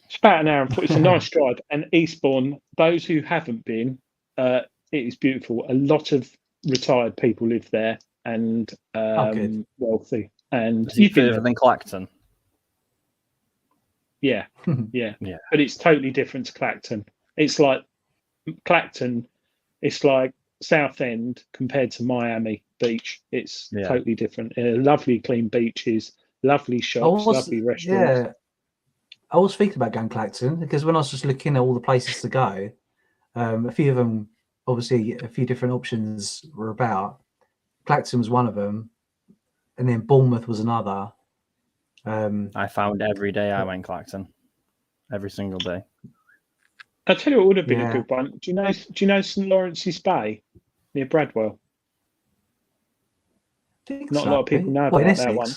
It's about an hour and 40. It's a nice drive. And Eastbourne, those who haven't been, it is beautiful. A lot of retired people live there and wealthy. And Is it further than Clacton? Yeah. But it's totally different to Clacton. It's like Clacton, it's like Southend compared to Miami Beach. It's totally different. Lovely clean beaches, lovely shops, lovely restaurants. Yeah, I was thinking about going Clacton because when I was just looking at all the places to go, a few of them, obviously, a few different options were about. Clacton was one of them, and then Bournemouth was another. I found every day I went Clacton, every single day. I'll tell you what would have been a good one. Do you know St Lawrence's Bay near Bradwell? Not a lot of people know about that one.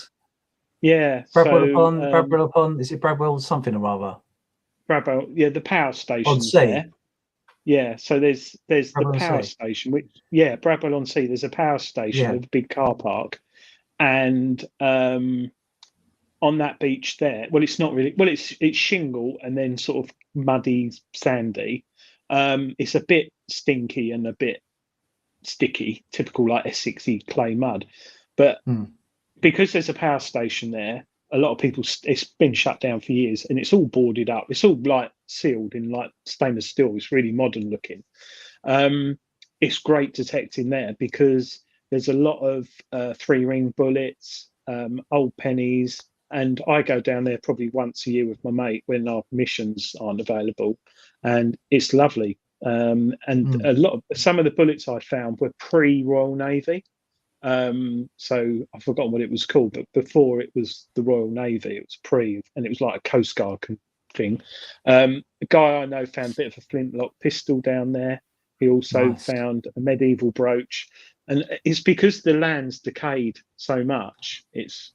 Yeah. Bradwell upon, is it Bradwell something or other? Bradwell, yeah, the power station there. Yeah, so there's the power station, which Bradwell on Sea. There's a power station with a big car park, and on that beach there, well, it's not really. Well, it's shingle and then sort of muddy, sandy. It's a bit stinky and a bit sticky, typical like Essexy clay mud, but because there's a power station there, a lot of people, it's been shut down for years and it's all boarded up. It's all like sealed in like stainless steel. It's really modern looking. It's great detecting there because there's a lot of 3-ring bullets, old pennies, and I go down there probably once a year with my mate when our missions aren't available, and it's lovely. And some of the bullets I found were pre-Royal Navy. So I've forgotten what it was called, but before it was the Royal Navy, it was pre, and it was like a Coast Guard thing. A guy I know found a bit of a flintlock pistol down there. He also found a medieval brooch, and it's because the land's decayed so much. It's,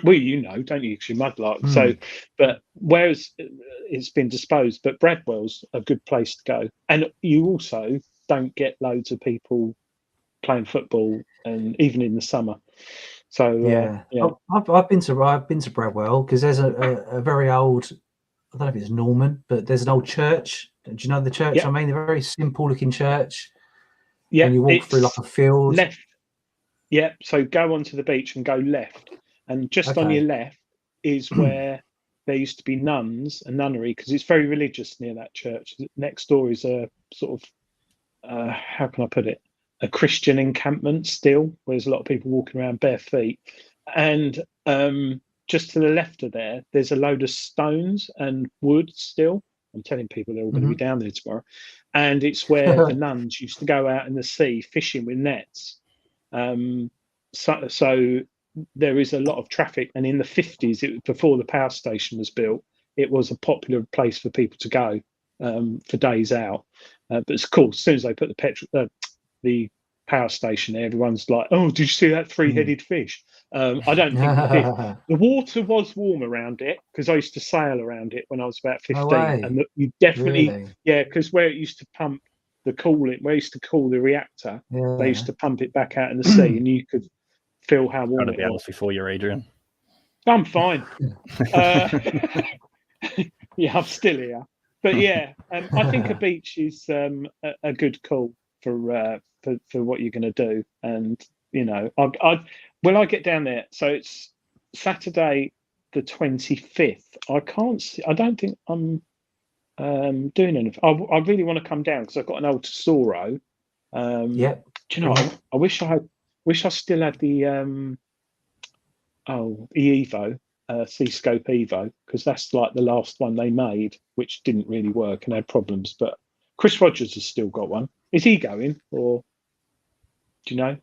well, you know, don't you? Because you're mudlark. So, but whereas it's been disposed, but Bradwell's a good place to go, and you also don't get loads of people playing football, and even in the summer. So I've been to Bradwell because there's a very old, I don't know if it's Norman, but there's an old church. Do you know the church? I mean, a very simple looking church. Yeah, and you walk through like a field. Left. Yeah, so go onto the beach and go left, and just on your left is where there used to be nuns, a nunnery, because it's very religious near that church. Next door is a sort of, how can I put it? A Christian encampment still, where there's a lot of people walking around bare feet. And just to the left of there, there's a load of stones and wood still. I'm telling people they're all going to be down there tomorrow. And it's where the nuns used to go out in the sea fishing with nets. So there is a lot of traffic. And in the 50s, before the power station was built, it was a popular place for people to go for days out. But it's cool. As soon as they put the power station there, everyone's like, "Oh, did you see that 3-headed fish?" I don't think the water was warm around it because I used to sail around it when I was about 15, and you definitely because where it used to pump the cooling, where it used to cool the reactor, they used to pump it back out in the sea, and you could feel how warm it was. Before you're Adrian. I'm fine. Yeah, I'm still here, but I think a beach is a good call for what you're going to do. And you know, when I get down there, so it's Saturday the 25th. I don't think I'm doing anything. I really want to come down because I've got an old Tesoro. Do you know? I wish I still had the Evo, C-Scope Evo, because that's like the last one they made, which didn't really work and had problems. But Chris Rogers has still got one. Is he going, or do you know?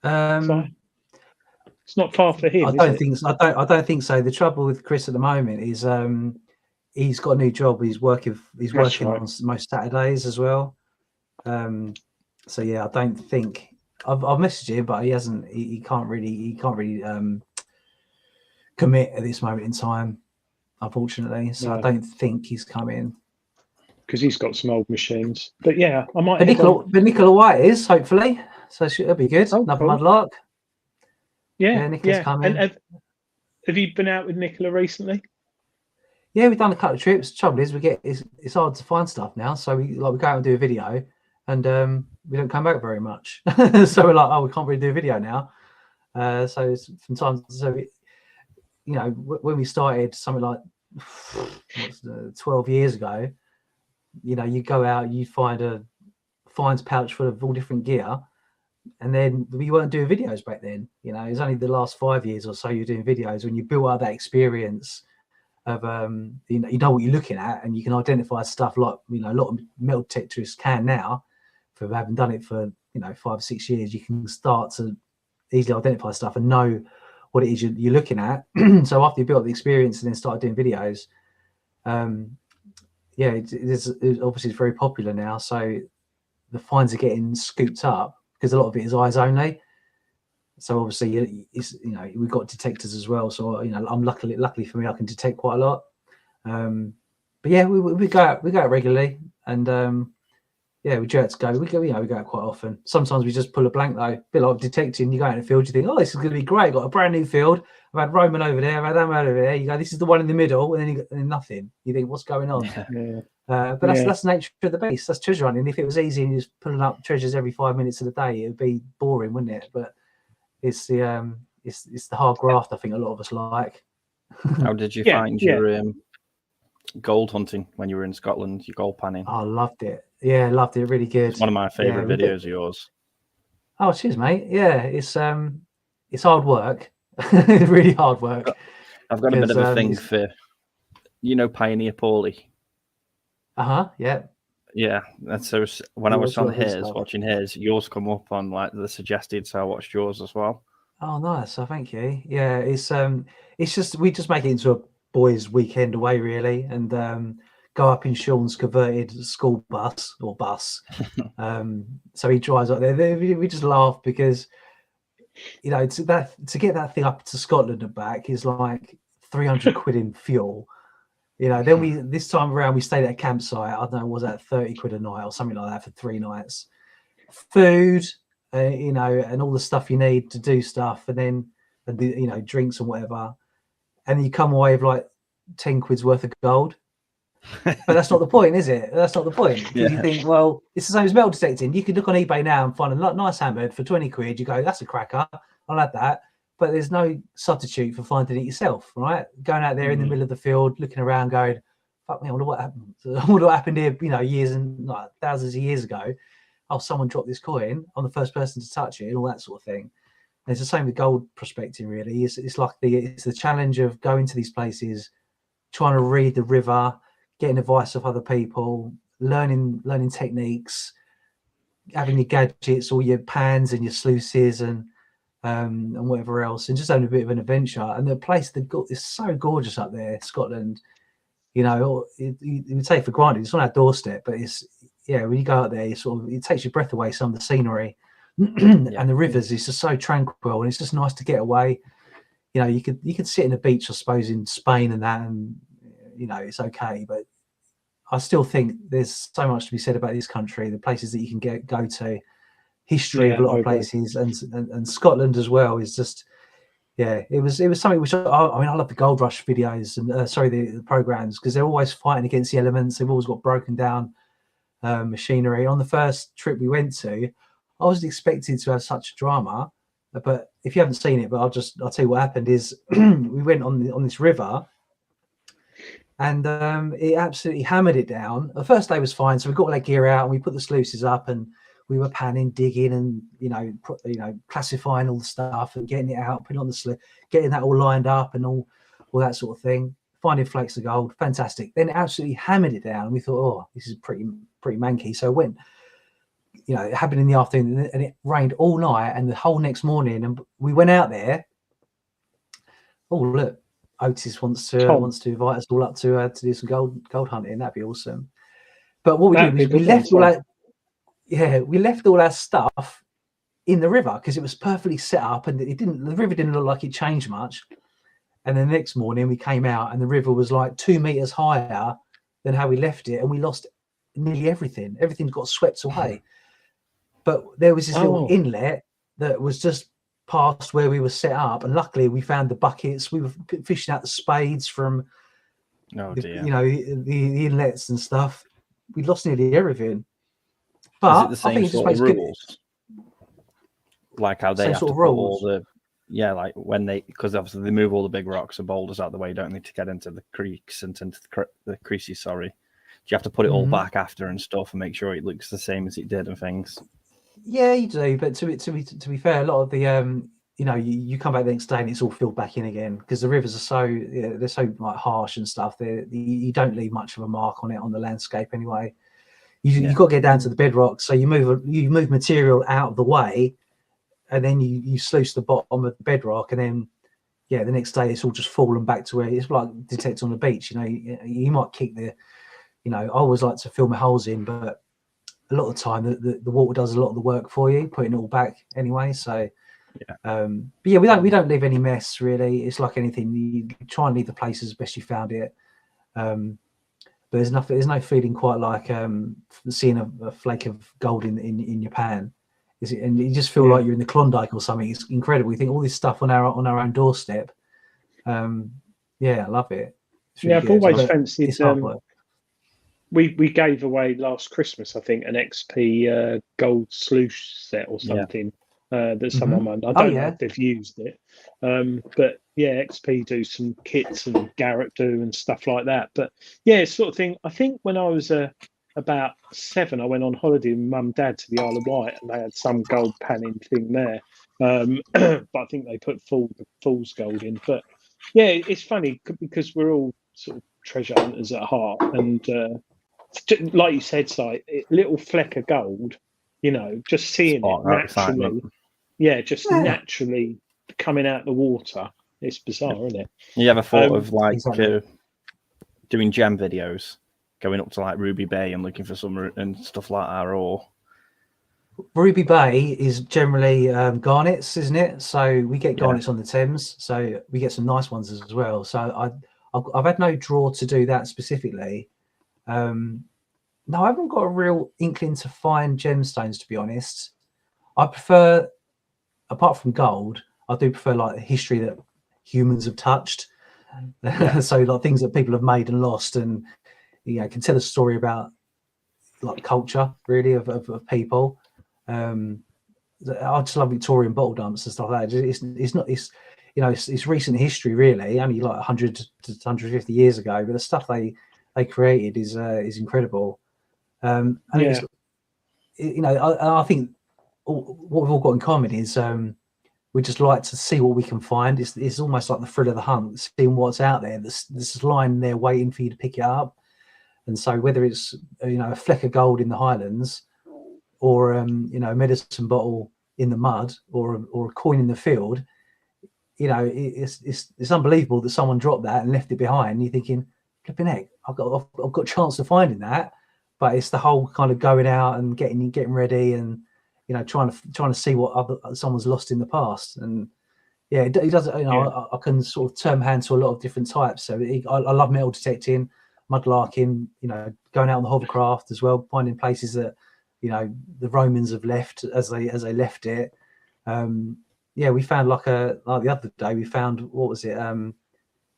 It's not far for him. I don't think so. I don't think so. The trouble with Chris at the moment is he's got a new job. He's working on most Saturdays as well. So yeah, I don't think I've messaged him, but he hasn't. He can't really commit at this moment in time, unfortunately. So I don't think he's coming because he's got some old machines. But yeah, I might. But Nicola White is hopefully, so it'll be good. Another mudlark. Yeah, Nicola's coming. And have you been out with Nicola recently? Yeah, we've done a couple of trips. The trouble is, it's hard to find stuff now. So we go out and do a video, and we don't come back very much. So we're like, oh, we can't really do a video now. So it's from time to time, you know, when we started something like 12 years ago, you know, you go out, you find a finds pouch full of all different gear, and then we weren't doing videos back then. You know, it's only the last 5 years or so you're doing videos. When you build up that experience of you know what you're looking at, and you can identify stuff like, you know, a lot of metal detectorists can now, for having done it for, you know, 5 or 6 years. You can start to easily identify stuff and know what it is you're looking at. So after you built the experience and then started doing videos, yeah, it's obviously it's very popular now. So the finds are getting scooped up because a lot of it is eyes only. So obviously, it's, you know, we've got detectors as well. So, you know, I'm luckily for me, I can detect quite a lot. But yeah, we go out regularly, and yeah, we jerk to go. We go out quite often. Sometimes we just pull a blank though. A bit like detecting. You go out in the field, you think, oh, this is going to be great. Got a brand new field. I've had Roman over there. I've had them over there. You go, this is the one in the middle, and then nothing. You think, what's going on? Yeah. But that's the nature of the beast. That's treasure hunting. If it was easy and you're just pulling up treasures every 5 minutes of the day, it would be boring, wouldn't it? But it's the hard graft I think a lot of us like. How did you find your gold hunting when you were in Scotland? Your gold panning? I loved it. Yeah, loved it. Really good. It's one of my favourite videos of yours. Oh, cheers, mate. Yeah, it's hard work. Really hard work. I've got a bit of a thing for, you know, Pioneer Paulie. Yeah. Yeah, and so when I was on his, watching his, yours come up on like the suggested, so I watched yours as well. Oh, nice. So thank you. Yeah, it's just, we just make it into a boys' weekend away really, and go up in Sean's converted school bus or bus. So he drives up there. We just laugh because, you know, to get that thing up to Scotland and back is like 300 quid in fuel. You know, then this time around we stayed at a campsite. I don't know, was that 30 quid a night or something like that for 3 nights? Food, you know, and all the stuff you need to do stuff, and then you know, drinks and whatever, and then you come away with like 10 quid's worth of gold. But that's not the point, is it? That's not the point. Because you think, well, it's the same as metal detecting. You could look on eBay now and find a nice hammered for 20 quid. You go, that's a cracker. I'll have that. But there's no substitute for finding it yourself, right? Going out there in the middle of the field, looking around, going, fuck me, I wonder what happened. I wonder what happened here, you know, years and like thousands of years ago. Oh, someone dropped this coin. I'm the first person to touch it, and all that sort of thing. And it's the same with gold prospecting, really. It's like it's the challenge of going to these places, trying to read the river, getting advice of other people, learning techniques, having your gadgets, all your pans and your sluices and whatever else, and just having a bit of an adventure. And the place is so gorgeous up there, Scotland. You know, you would take for granted it's on our doorstep, but it's, yeah, when you go out there, it takes your breath away. Some of the scenery and the rivers is just so tranquil, and it's just nice to get away. You know, you could sit in a beach, I suppose, in Spain and that, and you know, it's okay. But I still think there's so much to be said about this country, the places that you can go to. History of a lot of places, and Scotland as well is just, yeah, it was something which I love the Gold Rush videos and the programs, because they're always fighting against the elements. They've always got broken down machinery. On the first trip we went to, I wasn't expecting to have such drama, but if you haven't seen it, but I'll tell you what happened is we went on this river, and it absolutely hammered it down. The first day was fine, so we got all our gear out and we put the sluices up, and we were panning, digging, and you know, classifying all the stuff and getting it out, putting on the slip, getting that all lined up and all that sort of thing. Finding flakes of gold, fantastic. Then it absolutely hammered it down. We thought, oh, this is pretty manky. So it went, you know, it happened in the afternoon, and it rained all night and the whole next morning. And we went out there. Oh, look, Otis wants to invite us all up to do some gold hunting. That'd be awesome. But what we did was we left all that. Yeah, we left all our stuff in the river because it was perfectly set up, and the river didn't look like it changed much. And the next morning we came out and the river was like 2 meters higher than how we left it, and we lost nearly everything. Everything got swept away. But there was this little inlet that was just past where we were set up, and luckily we found the buckets. We were fishing out the spades from Oh the, dear. you know, the inlets and stuff. We lost nearly everything. Is But it the I same think it just sort makes of good. rules? Like how they Same have sort to of put all rules. the like when they, because obviously they move all the big rocks and boulders out the way, don't they, to get into the creeks and into the creases. Sorry, do you have to put it all back after and stuff and make sure it looks the same as it did and things? Yeah, you do. But to be fair, a lot of the you know, you come back the next day and it's all filled back in again because the rivers are so they're so like harsh and stuff. You don't leave much of a mark on it on the landscape anyway. You've got to get down to the bedrock, so you move material out of the way, and then you sluice the bottom of the bedrock, and then the next day it's all just fallen back to where it's like detect on the beach. You know, you might kick the, you know, I always like to fill my holes in, but a lot of the time the water does a lot of the work for you, putting it all back anyway. So but yeah, we don't leave any mess really. It's like anything, you try and leave the place as best you found it. But there's no feeling quite like seeing a flake of gold in your pan. And you just feel like you're in the Klondike or something. It's incredible. You think all this stuff on our own doorstep. I love it. Really I've good. always fancied. It's hard work. We gave away last Christmas, I think, an XP gold sluice set or something that someone won. I don't know if they've used it, but yeah, XP do some kits and Garrett do and stuff like that. But yeah, sort of thing. I think when I was about 7, I went on holiday with Mum and Dad to the Isle of Wight, and they had some gold panning thing there. But I think they put fool's gold in. But yeah, it's funny because we're all sort of treasure hunters at heart, and like you said, Si, little fleck of gold, you know, just seeing it naturally. Naturally coming out the water. It's bizarre, isn't it? You ever thought of like exactly. Doing gem videos, going up to like Ruby Bay and looking for some and stuff like that, or Ruby Bay is generally garnets, isn't it? So we get garnets on the Thames, so we get some nice ones as well. So I've had no draw to do that specifically. No, I haven't got a real inkling to find gemstones, to be honest. I prefer, apart from gold, I do prefer like the history that humans have touched. So like things that people have made and lost, and you know, can tell a story about like culture really of people. I just love Victorian bottle dumps and stuff like that. It's recent history really, only like 100 to 150 years ago, but the stuff they created is incredible. And it's, you know, I think what we've all got in common is we just like to see what we can find. It's almost like the thrill of the hunt, seeing what's out there. There's lying there waiting for you to pick it up. And so whether it's, you know, a fleck of gold in the Highlands, or you know, a medicine bottle in the mud, or a coin in the field, you know, it's unbelievable that someone dropped that and left it behind. And you're thinking, flipping heck, I've got a chance of finding that. But it's the whole kind of going out and getting ready, and you know, trying to see what someone's lost in the past. And yeah, it does. You know, I can sort of turn hand to a lot of different types. So I love metal detecting, mudlarking. You know, going out on the hovercraft as well, finding places that, you know, the Romans have left as they left it. We found like the other day we found, what was it?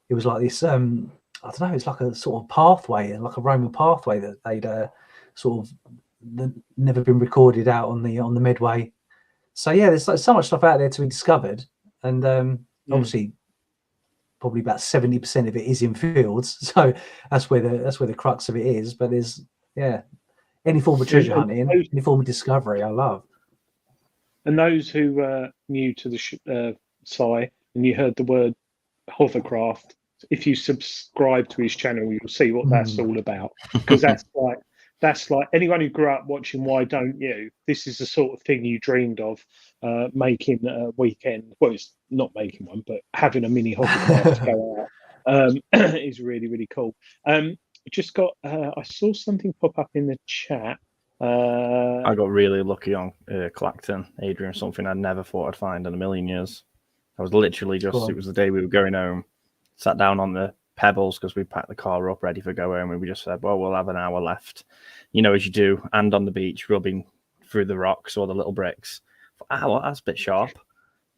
It was like this. I don't know. It's like a sort of pathway, like a Roman pathway that they'd sort of never been recorded out on the Medway. So yeah, there's so much stuff out there to be discovered, and obviously probably about 70% of it is in fields. So that's where the crux of it is. But there's any form of treasure hunting, any form of discovery, I love. And those who are new to the site, and you heard the word hovercraft, if you subscribe to his channel, you'll see what that's all about. Because that's like anyone who grew up watching Why Don't You? This is the sort of thing you dreamed of, making a weekend. Well, it's not making one, but having a mini hovercraft to go out is really, really cool. Just got. I saw something pop up in the chat. I got really lucky on Clacton, Adrian, something I never thought I'd find in a million years. I was literally just, it was the day we were going home, sat down on the pebbles because we packed the car up ready for go home, and we just said, well, we'll have an hour left, you know, as you do, and on the beach rubbing through the rocks or the little bricks. Well, that's a bit sharp.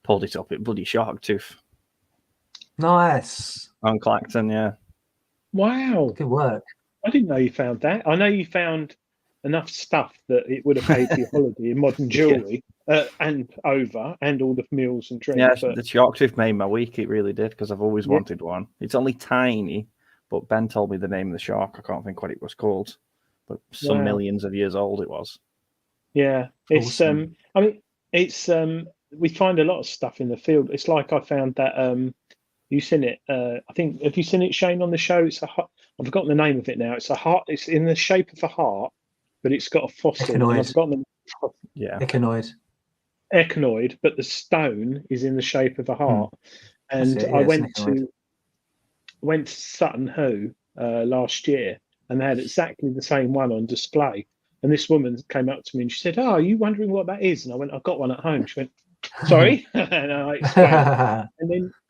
Pulled it up, it bloody shark tooth. Nice. On Clacton, yeah. Wow. Good work. I didn't know you found that. I know you found enough stuff that it would have paid for your holiday in modern jewellery and all the meals and drinks. Yeah, But the shark tooth made my week. It really did, because I've always wanted one. It's only tiny, but Ben told me the name of the shark. I can't think what it was called, but some millions of years old it was. Yeah, it's Awesome. I mean, it's we find a lot of stuff in the field. It's like I found that you've seen it. I think, have you seen it, Shane, on the show? It's I've forgotten the name of it now. It's a heart. It's in the shape of a heart, but it's got a fossil. And I've Echinoid. forgotten the Yeah. echinoid, but the stone is in the shape of a heart. And I went to Sutton Hoo last year, and they had exactly the same one on display. And this woman came up to me and she said, "Oh, are you wondering what that is?" And I went, "I've got one at home." She went, "Sorry," and I explained.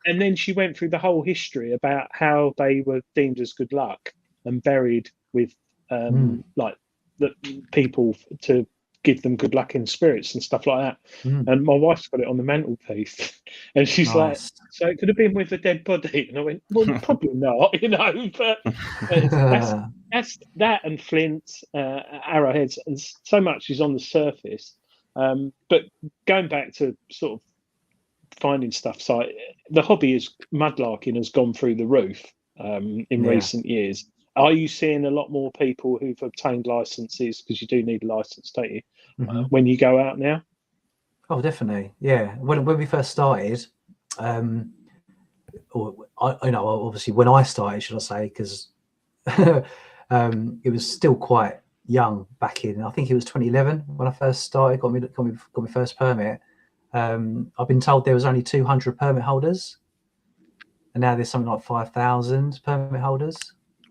And then she went through the whole history about how they were deemed as good luck and buried with like the people to give them good luck in spirits and stuff like that. And my wife's got it on the mantelpiece, and she's like, "So it could have been with a dead body." And I went, "Well, probably not, you know." But that's that, and flints, arrowheads, and so much is on the surface. But going back to sort of finding stuff, so the hobby is mudlarking has gone through the roof in recent years. Are you seeing a lot more people who've obtained licenses, because you do need a license, don't you, when you go out now? Oh, definitely. Yeah. When we first started, or I know, obviously when I started, should I say, because it was still quite young back in, I think it was 2011 when I first started, got my first permit. I've been told there was only 200 permit holders, and now there's something like 5,000 permit holders.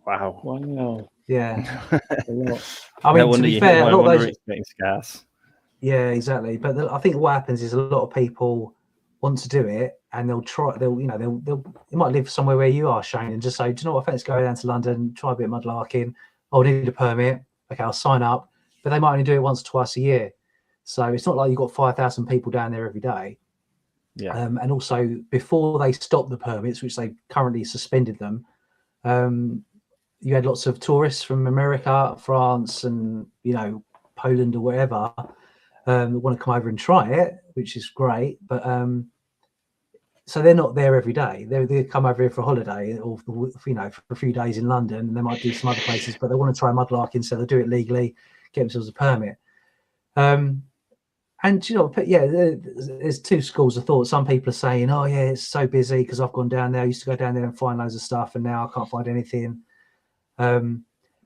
Wow. Yeah. A lot. I mean, to be fair, a lot of those, it's getting scarce. Yeah, exactly. But I think what happens is a lot of people want to do it, and they might live somewhere where you are, Shane, and just say, "Do you know what? I fancy going down to London, try a bit of mudlarking. I'll need a permit. Okay, I'll sign up." But they might only do it once or twice a year, so it's not like you've got 5,000 people down there every day. Yeah. And also, before they stopped the permits, which they currently suspended them, you had lots of tourists from America, France, and Poland or wherever that want to come over and try it, which is great. But so they're not there every day. They come over here for a holiday, or for a few days in London, and they might do some other places, but they want to try mudlarking, so they'll do it legally, get themselves a permit. And there's two schools of thought. Some people are saying, "Oh yeah, it's so busy because I've gone down there. I used to go down there and find loads of stuff, and now I can't find anything."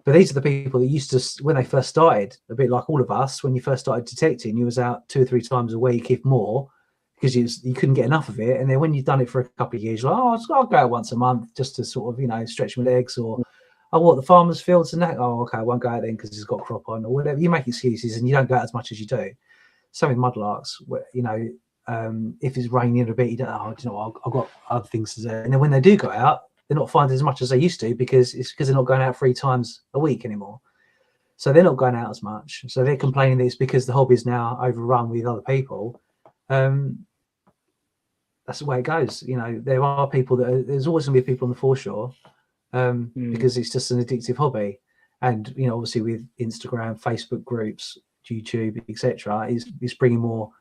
But these are the people that used to, when they first started, a bit like all of us, when you first started detecting, you was out 2 or 3 times a week, if more, because you couldn't get enough of it. And then when you've done it for a couple of years, you're like, "Oh, I'll go out once a month just to sort of, stretch my legs," or "I walk the farmer's fields and that. Oh, okay, I won't go out then because it's got crop on," or whatever. You make excuses and you don't go out as much as you do. Same with mudlarks, where, if it's raining a bit, you don't, I've got other things to do. And then when they do go out, they're not finding as much as they used to, because they're not going out 3 times a week anymore. So they're not going out as much. So they're complaining that it's because the hobby is now overrun with other people. That's the way it goes. There are people there's always going to be people on the foreshore because it's just an addictive hobby. And, obviously with Instagram, Facebook groups, YouTube, etc., is bringing more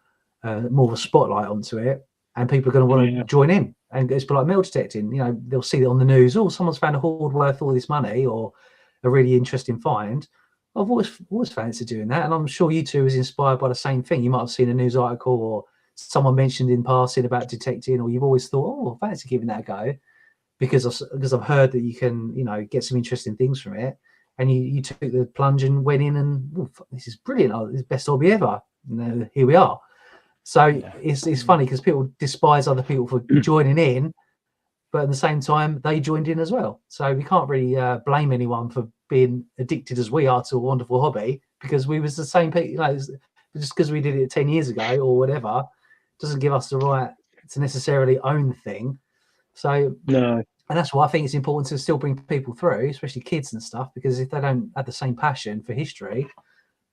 of a spotlight onto it, and people are going to want to join in. And it's like metal detecting. They'll see it on the news. "Oh, someone's found a hoard worth all this money," or a really interesting find. I've always fancied doing that, and I'm sure you two was inspired by the same thing. You might have seen a news article or someone mentioned in passing about detecting, or you've always thought, "Oh, I fancy giving that a go," because I've heard that you can get some interesting things from it, and you took the plunge and went in, and this is brilliant. This is the best hobby ever. And here we are. So it's funny because people despise other people for joining in, but at the same time they joined in as well. So we can't really blame anyone for being addicted as we are to a wonderful hobby, because we was the same people. Just because we did it 10 years ago or whatever doesn't give us the right to necessarily own the thing. So no, and that's why I think it's important to still bring people through, especially kids and stuff, because if they don't have the same passion for history,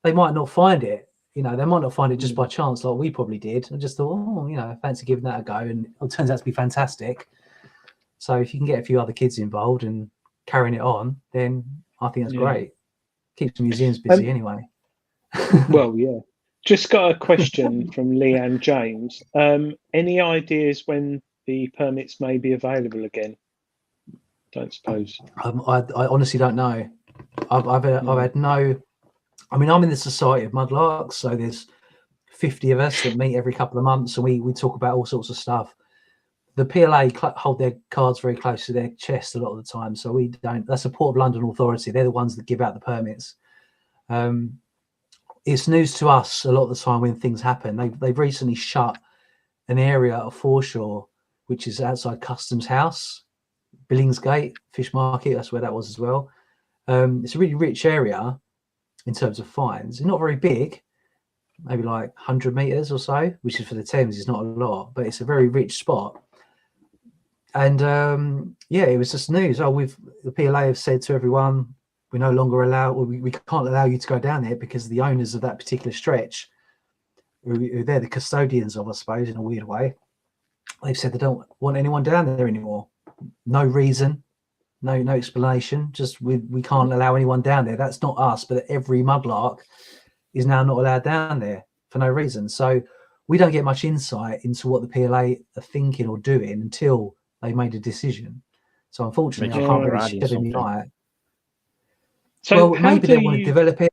they might not find it. They might not find it just by chance like we probably did. I just thought, I fancy giving that a go, and it turns out to be fantastic. So if you can get a few other kids involved and carrying it on, then I think that's Yeah. great. Keeps museums busy anyway. Well, yeah. Just got a question from Leanne James. Any ideas when the permits may be available again? Don't suppose. I honestly don't know. I've had no. I mean, I'm in the Society of Mudlarks, so there's 50 of us that meet every couple of months, and we talk about all sorts of stuff. The PLA hold their cards very close to their chest a lot of the time, so we don't. That's the Port of London Authority. They're the ones that give out the permits. It's news to us a lot of the time when things happen. They've recently shut an area of foreshore, which is outside Customs House, Billingsgate Fish Market. That's where that was as well. It's a really rich area in terms of finds. It's not very big, maybe like 100 meters or so, which is for the Thames is not a lot, but it's a very rich spot. And it was just news. The PLA have said to everyone, we no longer allow, we can't allow you to go down there because the owners of that particular stretch, who they're the custodians of, I suppose, in a weird way, they've said they don't want anyone down there anymore. No reason, no explanation. Just we can't allow anyone down there. That's not us, but every mudlark is now not allowed down there for no reason. So we don't get much insight into what the PLA are thinking or doing until they made a decision. So unfortunately, I can't really shed any light. So well, maybe they want to develop it.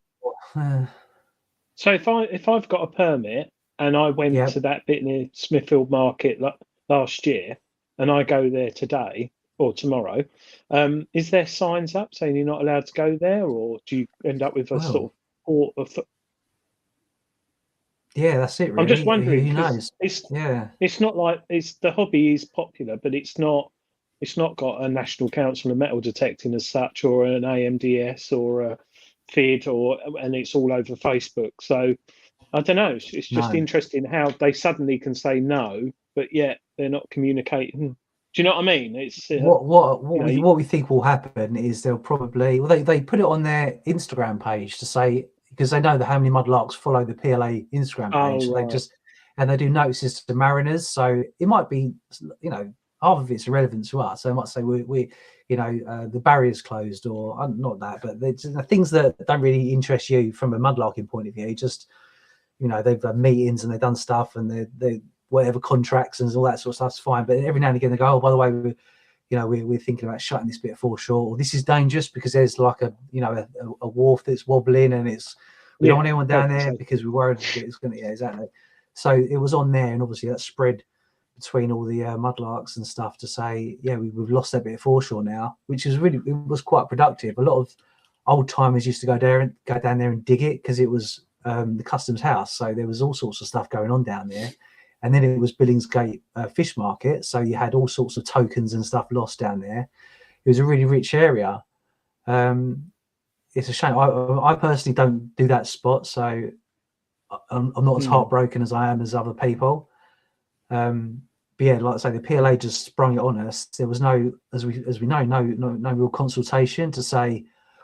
So if I've got a permit and I went to that bit near Smithfield Market last year, and I go there today or tomorrow, is there signs up saying you're not allowed to go there, or do you end up with a sort of yeah, that's it. Really. I'm just wondering. Who knows? It's not like the hobby is popular, but it's not got a National Council of Metal Detecting as such, or an AMDS, or a FID, and it's all over Facebook. So I don't know. It's just interesting how they suddenly can say no, but yet they're not communicating. Do you know what I mean? It's what we think will happen is they'll probably they put it on their Instagram page to say, because they know that how many mudlarks follow the PLA Instagram page. So they do notices to mariners. So it might be, half of it's irrelevant to us. So they might say we the barrier's closed, or not that, but the things that don't really interest you from a mudlarking point of view. Just they've done meetings and they've done stuff, and they whatever contracts and all that sort of stuff's fine. But every now and again they go, oh, by the way, we're thinking about shutting this bit of foreshore, or this is dangerous because there's like a wharf that's wobbling, and we don't want anyone down there because we're worried that it's going to exactly. So it was on there, and obviously that spread between all the mudlarks and stuff to say, we've lost that bit of foreshore now, which is it was quite productive. A lot of old timers used to go down there and dig it because it was the Customs House, so there was all sorts of stuff going on down there. And then it was Billingsgate Fish Market, so you had all sorts of tokens and stuff lost down there. It was a really rich area. It's a shame. I personally don't do that spot, so I'm not as heartbroken as I am as other people. But yeah, like I say, the PLA just sprung it on us. There was no, as we know, no real consultation to say,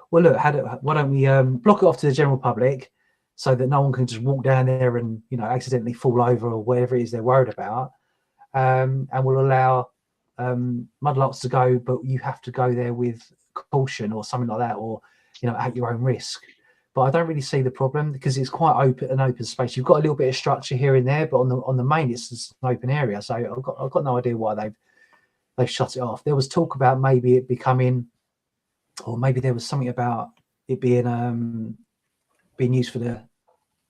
well, look, why don't we block it off to the general public, so that no one can just walk down there and accidentally fall over or whatever it is they're worried about, and we'll allow mudlarks to go, but you have to go there with caution or something like that, or at your own risk. But I don't really see the problem because it's quite an open space. You've got a little bit of structure here and there, but on the main it's just an open area. So I've got no idea why they've shut it off. There was talk about maybe it becoming, or maybe there was something about it being used for the,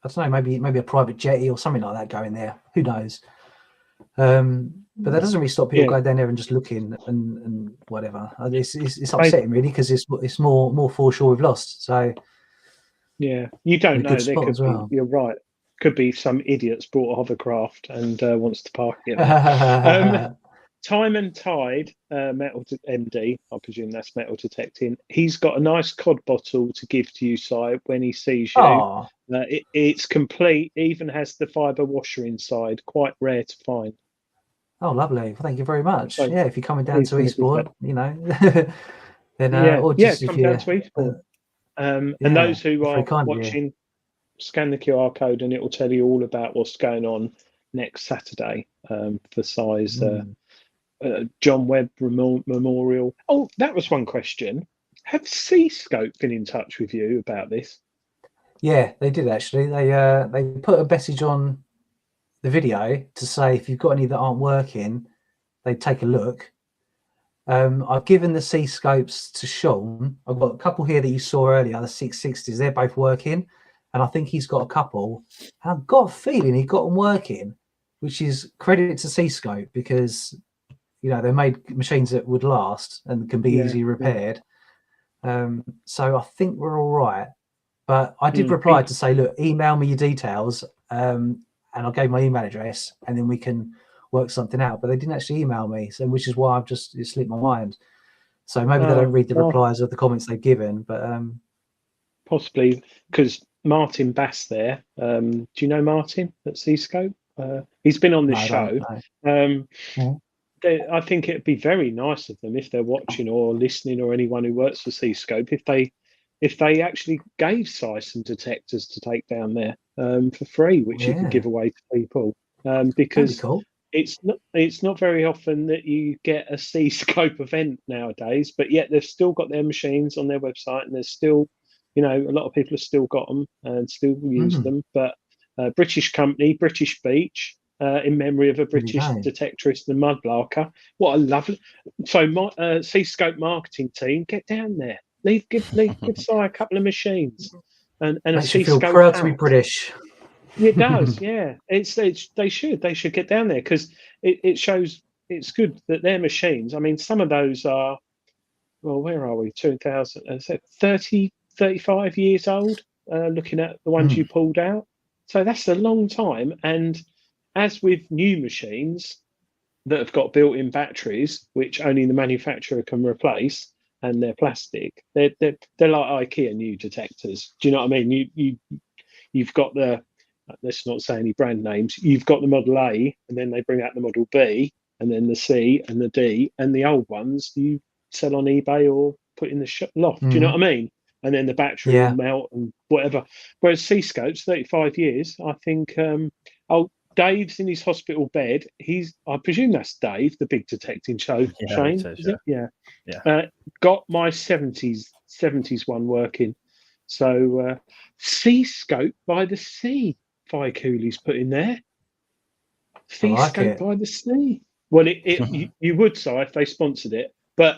I don't know, maybe a private jetty or something like that going there. Who knows? But that doesn't really stop people going down there and just looking and whatever. It's upsetting really, because it's more foreshore we've lost. So you don't know. There could be, you're right. Could be some idiot's bought a hovercraft and wants to park it. Time and Tide, Metal MD, I presume that's metal detecting. He's got a nice cod bottle to give to you, Si, when he sees you. It's complete, even has the fibre washer inside. Quite rare to find. Oh, lovely. Well, thank you very much. So, if you're coming down to Eastbourne, then or just come down to Eastbourne. And those who are watching, scan the QR code and it will tell you all about what's going on next Saturday for Si's John Webb Memorial. Oh, that was one question. Have Seascope been in touch with you about this? Yeah, they did actually. They put a message on the video to say if you've got any that aren't working, they take a look. I've given the Seascopes to Sean. I've got a couple here that you saw earlier, the 660s. They're both working, and I think he's got a couple. And I've got a feeling he got them working, which is credit to Seascope because they made machines that would last and can be easily repaired. So I think we're all right. But I did reply to say, look, email me your details, and I gave my email address, and then we can work something out. But they didn't actually email me, so which is why it slipped my mind. So maybe they don't read the replies of the comments they've given, but possibly because Martin Bass there. Do you know Martin at Seascope? He's been on the show. I think it'd be very nice of them if they're watching or listening, or anyone who works for Seascope, if they actually gave Si some detectors to take down there for free, which you could give away to people, because cool. It's not very often that you get a Seascope event nowadays, but yet they've still got their machines on their website, and there's still, a lot of people have still got them and still use them. But British company, British Beach, in memory of a British detectorist and mudlarker. What a lovely. So Seascope marketing team, get down there. Give Si a couple of machines and a makes you feel Seascope proud to be British. It does, yeah. They should get down there because it shows it's good that their machines. I mean, some of those are, well, where are we? 30, 35 years old. Looking at the ones you pulled out, so that's a long time. And as with new machines that have got built-in batteries, which only the manufacturer can replace, and they're plastic, they're like IKEA new detectors. Do you know what I mean? You've got the, let's not say any brand names, you've got the Model A, and then they bring out the Model B, and then the C and the D, and the old ones you sell on eBay or put in the loft. Do you know what I mean? And then the battery will melt and whatever. Whereas Seascope's 35 years, I think. Dave's in his hospital bed. I presume that's Dave, the big detecting show. Shane, is it? Yeah. Got my 70s one working. So Seascope by the Sea, Vi Cooley's put in there. Seascope by the Sea. Well, you would, Si, if they sponsored it, but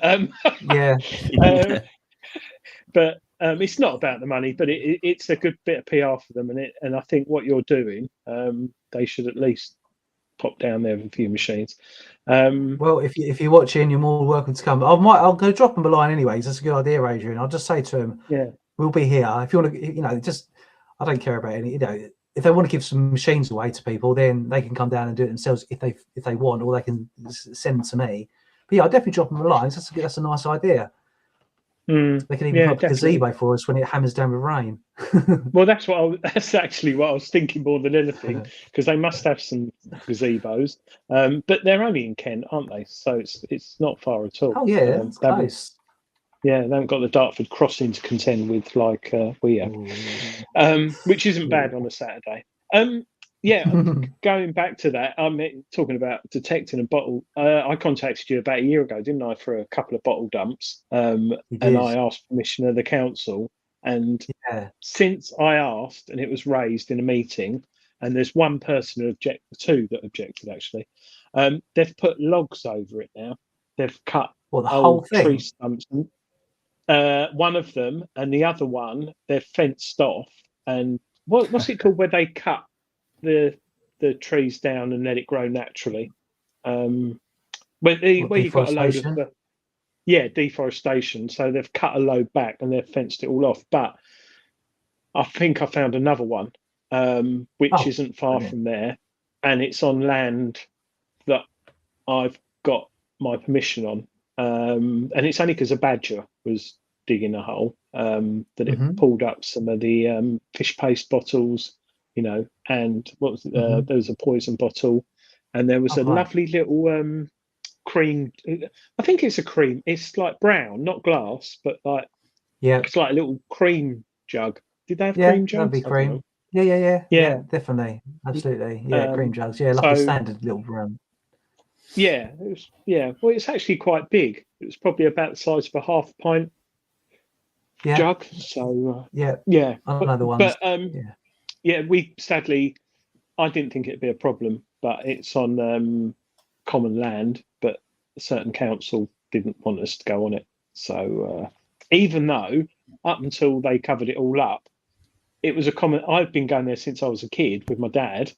but it's not about the money, but it's a good bit of PR for them, and I think what you're doing, they should at least pop down there with a few machines. Well, if you're watching, you're more welcome to come. I'll go drop them a line anyways. That's a good idea, Adrian. I'll just say to him, we'll be here if you want to. I don't care about any. If they want to give some machines away to people, then they can come down and do it themselves if they want, or they can send them to me. But yeah, I'll definitely drop them a line. That's a nice idea. They can even put a gazebo for us when it hammers down with rain. Well, that's actually what I was thinking more than anything, because they must have some gazebos, but they're only in Kent, aren't they? So it's not far at all. Oh yeah, it's close. Yeah, they haven't got the Dartford crossing to contend with like we have, which isn't bad on a Saturday. Going back to that, talking about detecting a bottle. I contacted you about a year ago, didn't I, for a couple of bottle dumps? And I asked permission of the council. And since I asked, and it was raised in a meeting, and there's one person two that objected actually. They've put logs over it now. They've cut the whole thing? Tree stumps. One of them, and the other one, they're fenced off. And what's it called where they cut the trees down and let it grow naturally? Where you've got a load of deforestation. So they've cut a load back and they've fenced it all off. But I think I found another one, which isn't far from there, and it's on land that I've got my permission on. And it's only because a badger was digging a hole that it pulled up some of the fish paste bottles, and there was a poison bottle, and there was a lovely little cream. I think it's a cream. It's like brown, not glass, but like it's like a little cream jug. Did they have cream jugs? That'd be cream. Yeah, definitely, absolutely. Yeah, cream jugs. Yeah, like a standard little brown. Yeah, it was. Yeah, well, it's actually quite big. It was probably about the size of a half pint jug. So yeah, yeah, I know the ones. but Yeah. yeah, we sadly, I didn't think it'd be a problem, but it's on common land, but a certain council didn't want us to go on it. So even though up until they covered it all up, it was a common. I've been going there since I was a kid with my dad,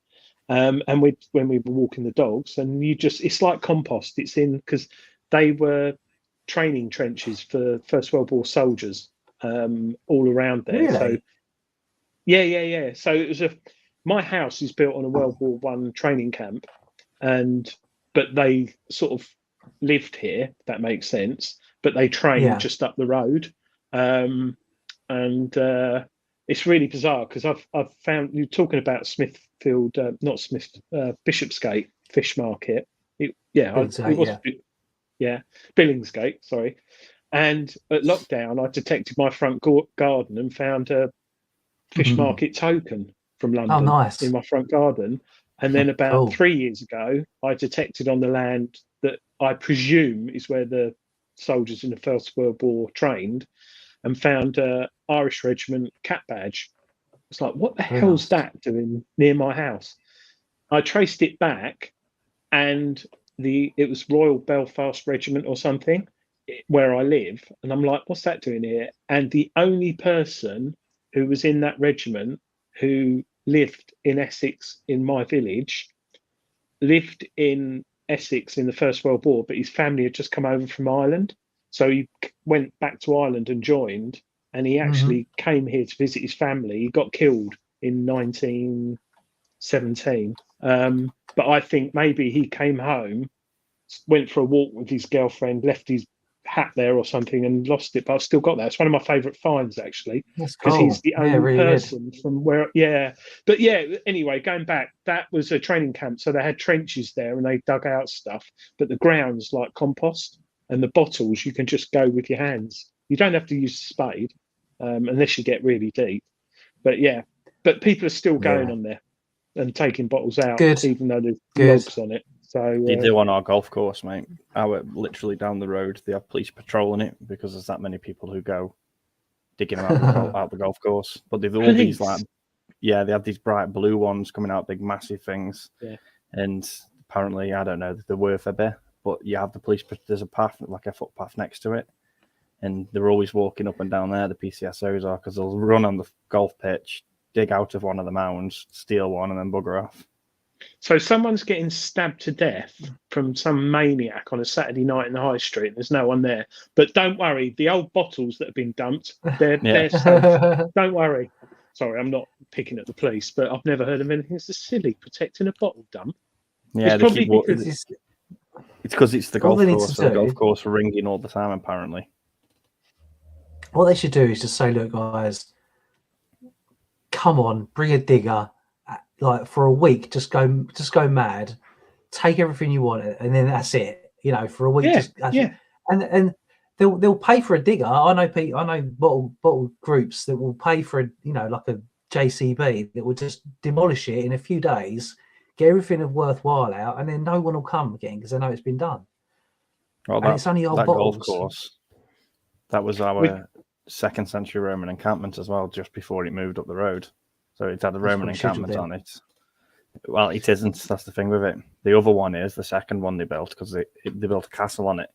and when we were walking the dogs, and it's like compost. It's in because they were training trenches for First World War soldiers all around there. Really? So yeah. So it was my house is built on a World War One training camp, but they sort of lived here. If that makes sense. But they trained just up the road, and it's really bizarre because I've found you're talking about Smithfield, not Smith, Bishopsgate Fish Market. It was Billingsgate. Sorry. And at lockdown, I detected my front garden and found a fish market token from London in my front garden. And then about 3 years ago, I detected on the land that I presume is where the soldiers in the First World War trained, and found a Irish Regiment cap badge. It's like, what the hell's that doing near my house? I traced it back, and it was Royal Belfast Regiment or something where I live, and I'm like, what's that doing here? And the only person who was in that regiment who lived in Essex in my village lived in Essex in the First World War, but his family had just come over from Ireland, so he went back to Ireland and joined, and he actually came here to visit his family. He got killed in 1917, but I think maybe he came home, went for a walk with his girlfriend, left his hat there or something and lost it, but I've still got that. It's one of my favourite finds, actually, because he's the only person from where. But anyway, going back, that was a training camp, so they had trenches there and they dug out stuff, but the ground's like compost, and the bottles you can just go with your hands. You don't have to use a spade unless you get really deep. But people are still going on there and taking bottles out, even though there's logs on it. So they do on our golf course, mate. Literally down the road, they have police patrolling it because there's that many people who go digging them out the golf course. But they've all these they have these bright blue ones coming out, big massive things. Yeah. And apparently, I don't know, they're worth a bit. But you have the police. There's a path, like a footpath next to it, and they're always walking up and down there. The PCSOs are, because they'll run on the golf pitch, dig out of one of the mounds, steal one, and then bugger off. So someone's getting stabbed to death from some maniac on a Saturday night in the high street, and there's no one there. But don't worry, the old bottles that have been dumped, they're safe. Don't worry. Sorry, I'm not picking at the police, but I've never heard of anything so silly protecting a bottle dump. Yeah, it's because it's the golf course. So the golf course ringing all the time, apparently. What they should do is just say, look, guys, come on, bring a digger. Like for a week, just go mad, take everything you want, and then that's it. For a week, and they'll pay for a digger. I know bottle groups that will pay for like a JCB that will just demolish it in a few days, get everything of worthwhile out, and then no one will come again because they know it's been done. Well, and it's only old bottles. Golf course, that was our 2nd century Roman encampment as well, just before it moved up the road. So it's had a Roman encampment on it. Well, it isn't. That's the thing with it. The other one is the second one they built because they built a castle on it,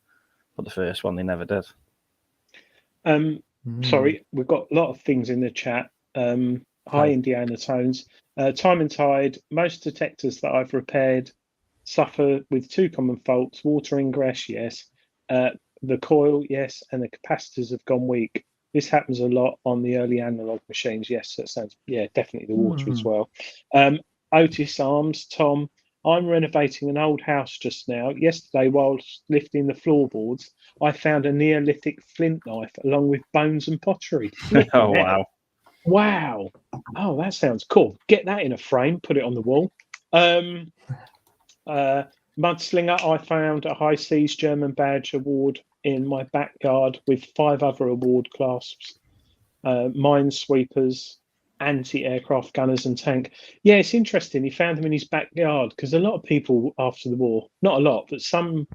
but the first one they never did. Sorry, we've got a lot of things in the chat. Hi, Indiana Tones. Time and tide. Most detectors that I've repaired suffer with 2 common faults: water ingress, yes. The coil, yes, and the capacitors have gone weak. This happens a lot on the early analog machines. Yes, that sounds, definitely the water as well. Otis Arms, Tom, I'm renovating an old house just now. Yesterday, whilst lifting the floorboards, I found a Neolithic flint knife along with bones and pottery. Oh, wow. Wow. Oh, that sounds cool. Get that in a frame, put it on the wall. Mudslinger, I found a High Seas German Badge Award in my backyard with 5 other award clasps. Minesweepers, anti-aircraft gunners and tank. Yeah, it's interesting. He found them in his backyard because a lot of people after the war, not a lot, but some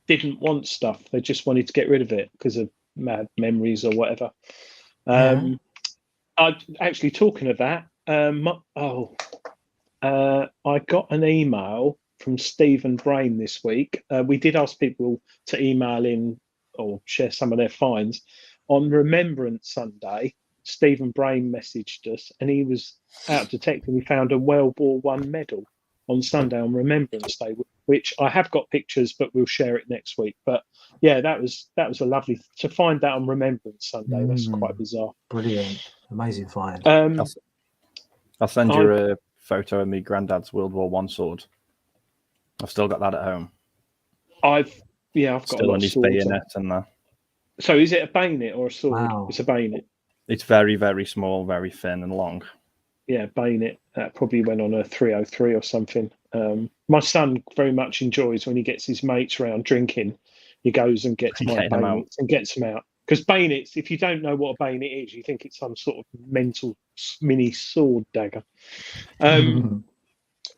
didn't want stuff. They just wanted to get rid of it because of mad memories or whatever. I actually, talking of that, I got an email from Stephen Brain this week. We did ask people to email in or share some of their finds. On Remembrance Sunday, Stephen Brain messaged us, and he was out detecting. He found a World War One medal on Sunday on Remembrance Day, which I have got pictures, but we'll share it next week. But yeah, that was a lovely to find that on Remembrance Sunday. That's quite bizarre. Brilliant, amazing find. I'll send you a photo of my granddad's World War One sword. I've still got that at home. I've got still on his bayonet and that. So is it a bayonet or a sword? Wow. It's a bayonet. It's very, very small, very thin and long. Yeah, bayonet. That probably went on a 303 or something. My son very much enjoys when he gets his mates round drinking. He goes and gets my bayonets and gets them out. Because bayonets, if you don't know what a bayonet is, you think it's some sort of mental mini sword dagger.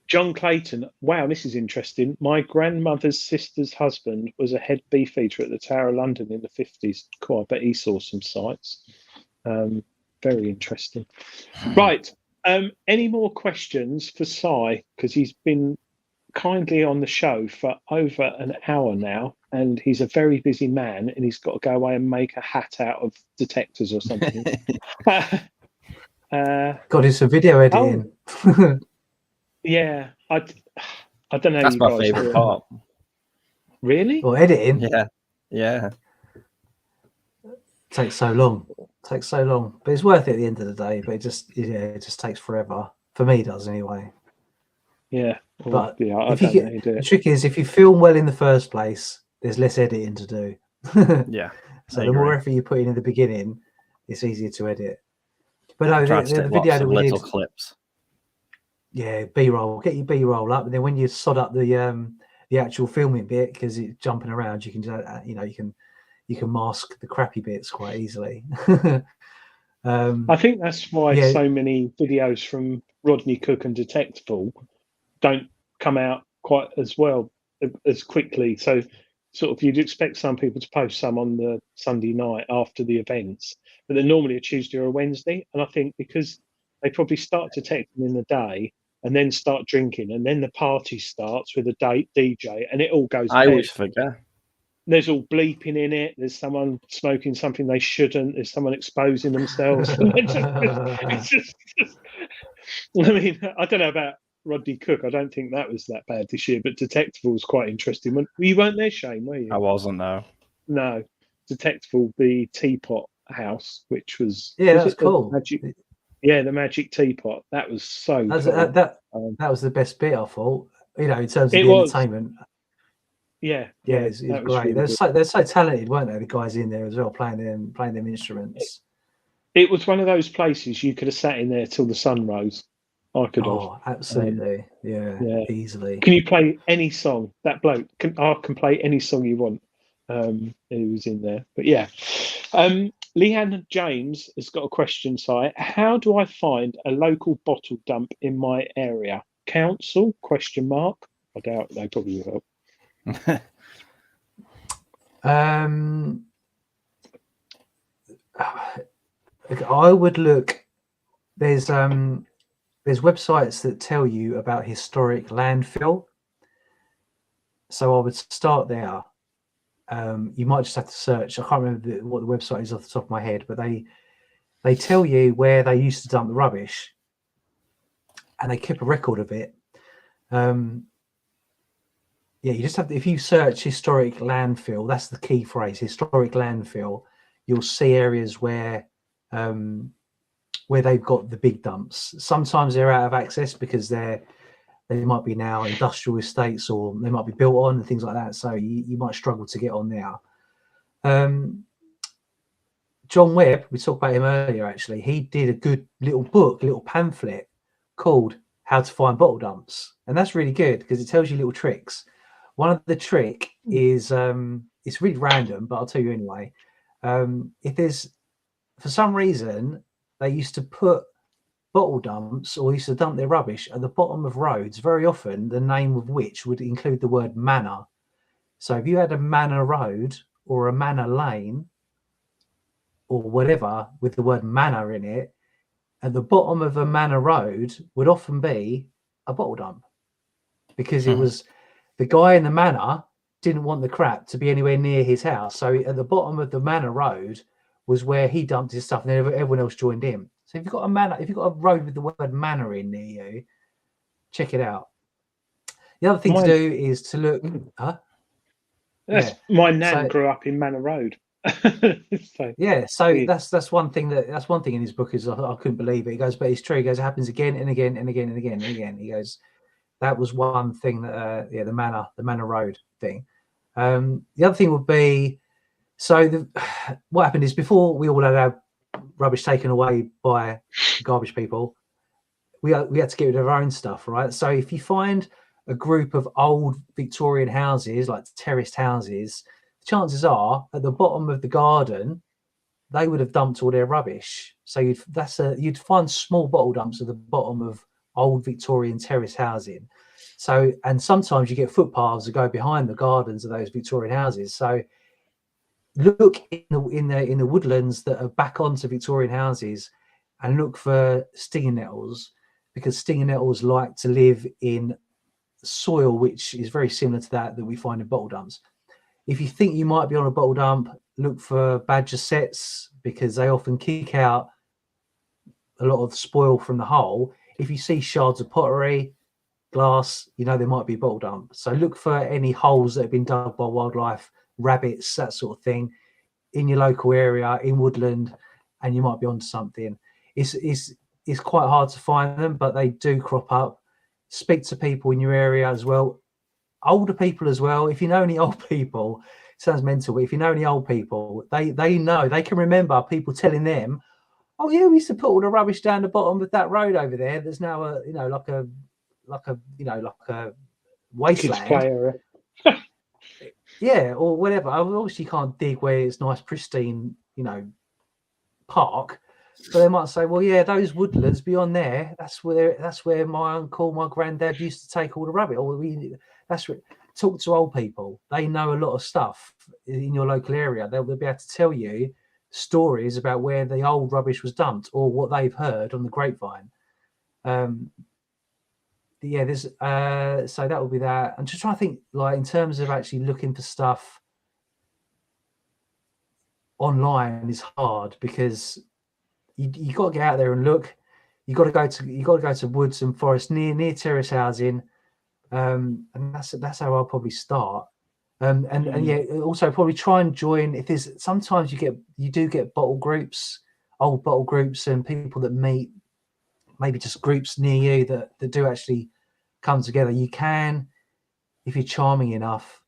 John Clayton, wow, this is interesting. My grandmother's sister's husband was a head beefeater at the Tower of London in the 50s. Cool, I bet he saw some sights. Very interesting. Right. Any more questions for Si? Because he's been kindly on the show for over an hour now, and he's a very busy man, and he's got to go away and make a hat out of detectors or something. God, it's a video editing. Yeah, I don't know. That's my favourite part. Really? Or editing? Yeah. Takes so long, but it's worth it at the end of the day. But it just takes forever. For me, it does anyway. Yeah, but the trick is if you film well in the first place, there's less editing to do. Yeah. So the more effort you put in the beginning, it's easier to edit. But no, the video that we did, clips. Yeah, B-roll. Get your B-roll up, and then when you sod up the actual filming bit, because it's jumping around, you can you can mask the crappy bits quite easily. I think that's why so many videos from Rodney Cook and Detectable don't come out quite as well as quickly. So sort of you'd expect some people to post some on the Sunday night after the events, but they're normally a Tuesday or a Wednesday. And I think because they probably start detecting in the day and then start drinking, and then the party starts with a DJ, and it all goes. I always forget. There's all bleeping in it. There's someone smoking something they shouldn't. There's someone exposing themselves. it's just, I mean, I don't know about Rodney Cook. I don't think that was that bad this year, but Detectable was quite interesting. You weren't there, Shane, were you? I wasn't, no. No. Detectable, the teapot house, which was... Yeah, that's cool. The magic teapot. That was so cool. That was the best bit, I thought. In terms of the entertainment. Yeah, it's great. Really they're so talented, weren't they? The guys in there as well, playing them instruments. It was one of those places you could have sat in there till the sun rose. I could have. Oh, absolutely. Yeah, easily. Can you play any song? That bloke can play any song you want. Who was in there? But yeah. Leanne James has got a question, Si. How do I find a local bottle dump in my area? Council? ? I doubt they probably will help. I would look. There's websites that tell you about historic landfill. So I would start there. You might just have to search. I can't remember what the website is off the top of my head, but they tell you where they used to dump the rubbish, and they keep a record of it. You just have to, if you search historic landfill, that's the key phrase, historic landfill, you'll see areas where they've got the big dumps. Sometimes they're out of access because they might be now industrial estates, or they might be built on and things like that. So you might struggle to get on there. John Webb, we talked about him earlier, actually. He did a good little pamphlet called How to Find Bottle Dumps. And that's really good because it tells you little tricks. One of the trick is, it's really random, but I'll tell you anyway. If there's, for some reason, they used to put bottle dumps or used to dump their rubbish at the bottom of roads, very often the name of which would include the word manor. So if you had a manor road or a manor lane, or whatever with the word manor in it, at the bottom of a manor road would often be a bottle dump, because it was the guy in the manor didn't want the crap to be anywhere near his house. So at the bottom of the manor road was where he dumped his stuff, and then everyone else joined in. So if you've got a manor, if you've got a road with the word manor in near you, check it out. The other thing to do is to look. My nan So, grew up in Manor Road. so that's one thing in his book is I couldn't believe it. He goes, but it's true. He goes, it happens again and again and again and again and again. He goes, that was one thing that the manor road thing. The other thing would be, what happened is, before we all had our rubbish taken away by garbage people, we had to get rid of our own stuff, right? So if you find a group of old Victorian houses, like terraced houses, chances are at the bottom of the garden they would have dumped all their rubbish. So you'd find small bottle dumps at the bottom of old Victorian terrace housing. So, and sometimes you get footpaths that go behind the gardens of those Victorian houses. So look in the woodlands that are back onto Victorian houses, and look for stinging nettles, because stinging nettles like to live in soil which is very similar to that we find in bottle dumps. If you think you might be on a bottle dump, look for badger setts, because they often kick out a lot of spoil from the hole. If you see shards of pottery, glass, there might be a bottle dump. So look for any holes that have been dug by wildlife, rabbits, that sort of thing, in your local area, in woodland, and you might be onto something. It's quite hard to find them, but they do crop up. Speak to people in your area as well, older people as well. If you know any old people, it sounds mental, but if you know any old people, they know, they can remember people telling them, oh yeah, we used to put all the rubbish down the bottom of that road over there. There's now like a wasteland. Yeah, or whatever. Obviously you can't dig where it's nice, pristine, park. But they might say, well, yeah, those woodlands beyond there, that's where my uncle, my granddad used to take all the rubbish. Talk to old people. They know a lot of stuff in your local area. They'll be able to tell you stories about where the old rubbish was dumped, or what they've heard on the grapevine. There's so that would be that. I'm just trying to think, like, in terms of actually looking for stuff online is hard, because you got to get out there and look. You got to go to woods and forests near terrace housing, and that's how I'll probably start. And also probably try and join. If there's, sometimes you do get bottle groups, old bottle groups, and people that meet, maybe just groups near you that do actually come together. You can, if you're charming enough,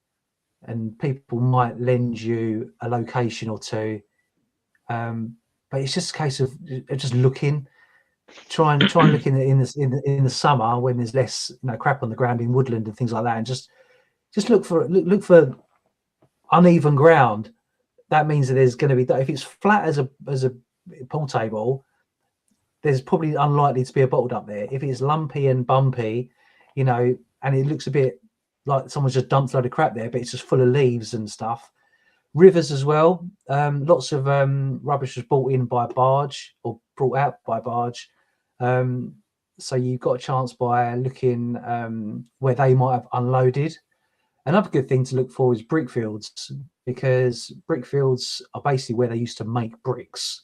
and people might lend you a location or two. But it's just a case of just looking, try and look in the summer when there's less crap on the ground in woodland and things like that, and just look for uneven ground. That means that there's going to be, if it's flat as a pool table, there's probably unlikely to be a bottle dump there. If it's lumpy and bumpy, and it looks a bit like someone's just dumped a load of crap there, but it's just full of leaves and stuff. Rivers as well. Lots of rubbish was brought in by barge or brought out by barge. So you've got a chance by looking where they might have unloaded. Another good thing to look for is brick fields, because brick fields are basically where they used to make bricks.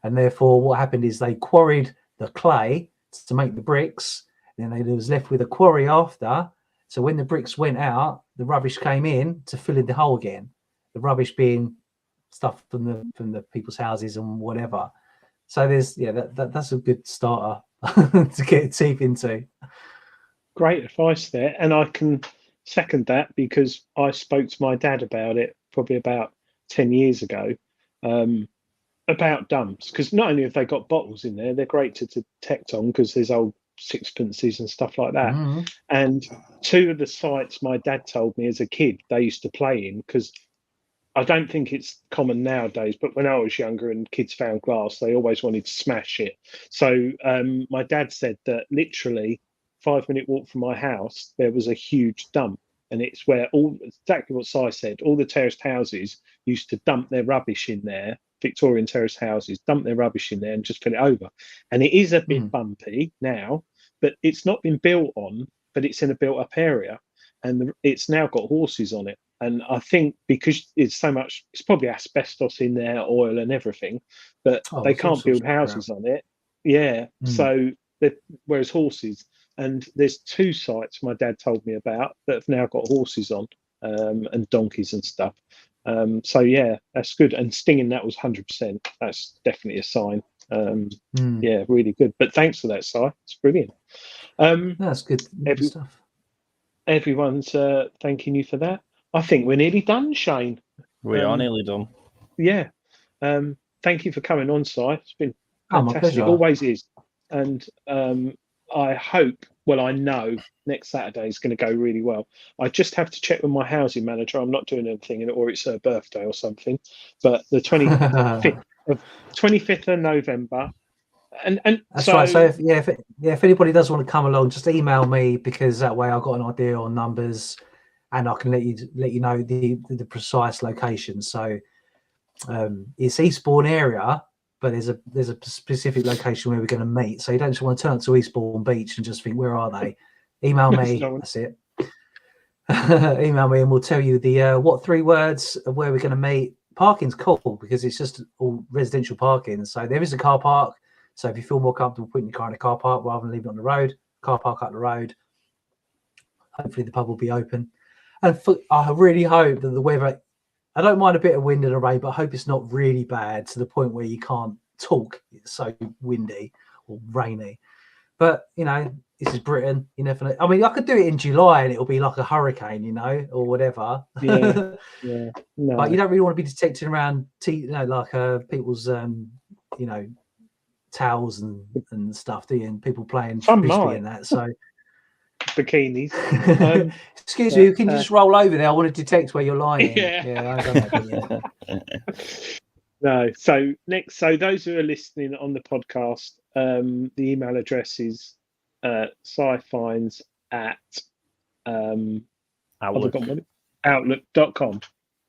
And therefore what happened is they quarried the clay to make the bricks, and then they was left with a quarry after. So when the bricks went out, the rubbish came in to fill in the hole again. The rubbish being stuff from the people's houses and whatever. So there's that's a good starter to get teeth into. Great advice there, and I can second that, because I spoke to my dad about it probably about 10 years ago, about dumps, because not only have they got bottles in there, they're great to detect on, because there's old sixpences and stuff like that. And two of the sites my dad told me as a kid they used to play in, because I don't think it's common nowadays, but when I was younger and kids found glass, they always wanted to smash it. So my dad said that literally 5-minute walk from my house there was a huge dump, and it's where exactly what Si said. All the terraced houses used to dump their rubbish in there. Victorian terrace houses dump their rubbish in there and just fill it over. And it is a bit bumpy now, but it's not been built on, but it's in a built-up area, and it's now got horses on it. And I think because it's so much, it's probably asbestos in there, oil and everything, but they can't build houses on it. Yeah. So whereas horses, and there's 2 sites my dad told me about that have now got horses on, and donkeys and stuff. So yeah, that's good. And stinging, that was 100%. That's definitely a sign. Yeah, really good. But thanks for that, Si. It's brilliant. That's good stuff. Everyone's thanking you for that. I think we're nearly done, Shane. We are nearly done. Yeah. Thank you for coming on, Si. It's been My fantastic. pleasure. Always is. And I hope, well, I know next Saturday is going to go really well. I just have to check with my housing manager. I'm not doing anything, or it's her birthday or something. But the 25th of November. And that's right. So if anybody does want to come along, just email me, because that way I've got an idea on numbers, and I can let you know the precise location. So it's Eastbourne area, but there's a specific location where we're going to meet. So you don't just want to turn up to Eastbourne Beach and just think, where are they? Email me. That's it. Email me and we'll tell you the what 3 words of where we're going to meet. Parking's cool because it's just all residential parking. So there is a car park. So if you feel more comfortable putting your car in a car park rather than leaving it on the road, car park up the road. Hopefully the pub will be open. And I really hope that the weather, I don't mind a bit of wind and a rain, but I hope it's not really bad to the point where you can't talk. It's so windy or rainy. But, this is Britain. You never know. I mean, I could do it in July and it'll be like a hurricane, or whatever. Yeah. No. But you don't really want to be detecting around, people's, towels and stuff, do you? And people playing frisbee and that. So bikinis. Excuse me, can you just roll over there? I want to detect where you're lying. Yeah. I don't know yet. No. So those who are listening on the podcast, the email address is sci-finds at outlook.com.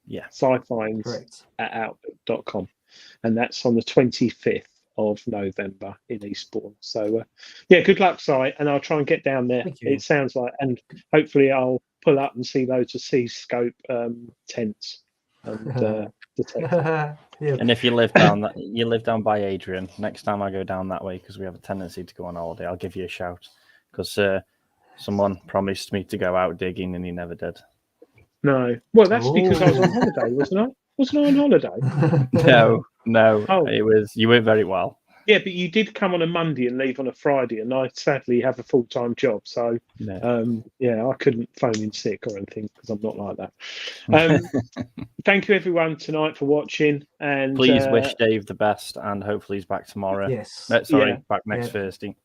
Yeah. Sci-finds at outlook.com. And that's on the 25th of November in Eastbourne. So good luck, Si, and I'll try and get down there. It sounds like, and hopefully I'll pull up and see loads of C-scope tents and detectors. And if you live down by Adrian, next time I go down that way, because we have a tendency to go on holiday, I'll give you a shout, because someone promised me to go out digging and he never did. No, well, that's because I was on holiday, wasn't I? Wasn't I on holiday? No. It was. You went very well. Yeah, but you did come on a Monday and leave on a Friday, and I sadly have a full-time job, so I couldn't phone in sick or anything because I'm not like that. Thank you everyone tonight for watching, and please wish Dave the best, and hopefully he's back tomorrow. Yes, back next Thursday.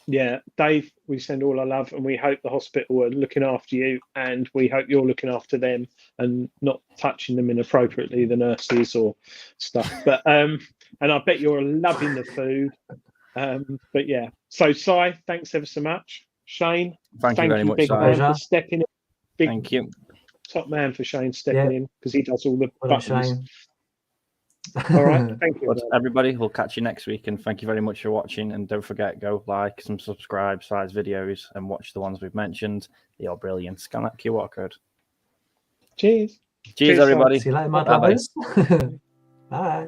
Yeah, Dave, we send all our love, and we hope the hospital are looking after you, and we hope you're looking after them and not touching them inappropriately, the nurses or stuff. But and I bet you're loving the food. But yeah, so Si, thanks ever so much. Shane, thank you very much, big man, for stepping in. Thank you, top man for Shane stepping in, because he does all the buttons. Shane. All right, thank you, everybody. We'll catch you next week, and thank you very much for watching. And don't forget, go like and subscribe Si's videos and watch the ones we've mentioned. They are brilliant. Scan that QR code. Cheers, everybody. See you later, my brothers. Bye.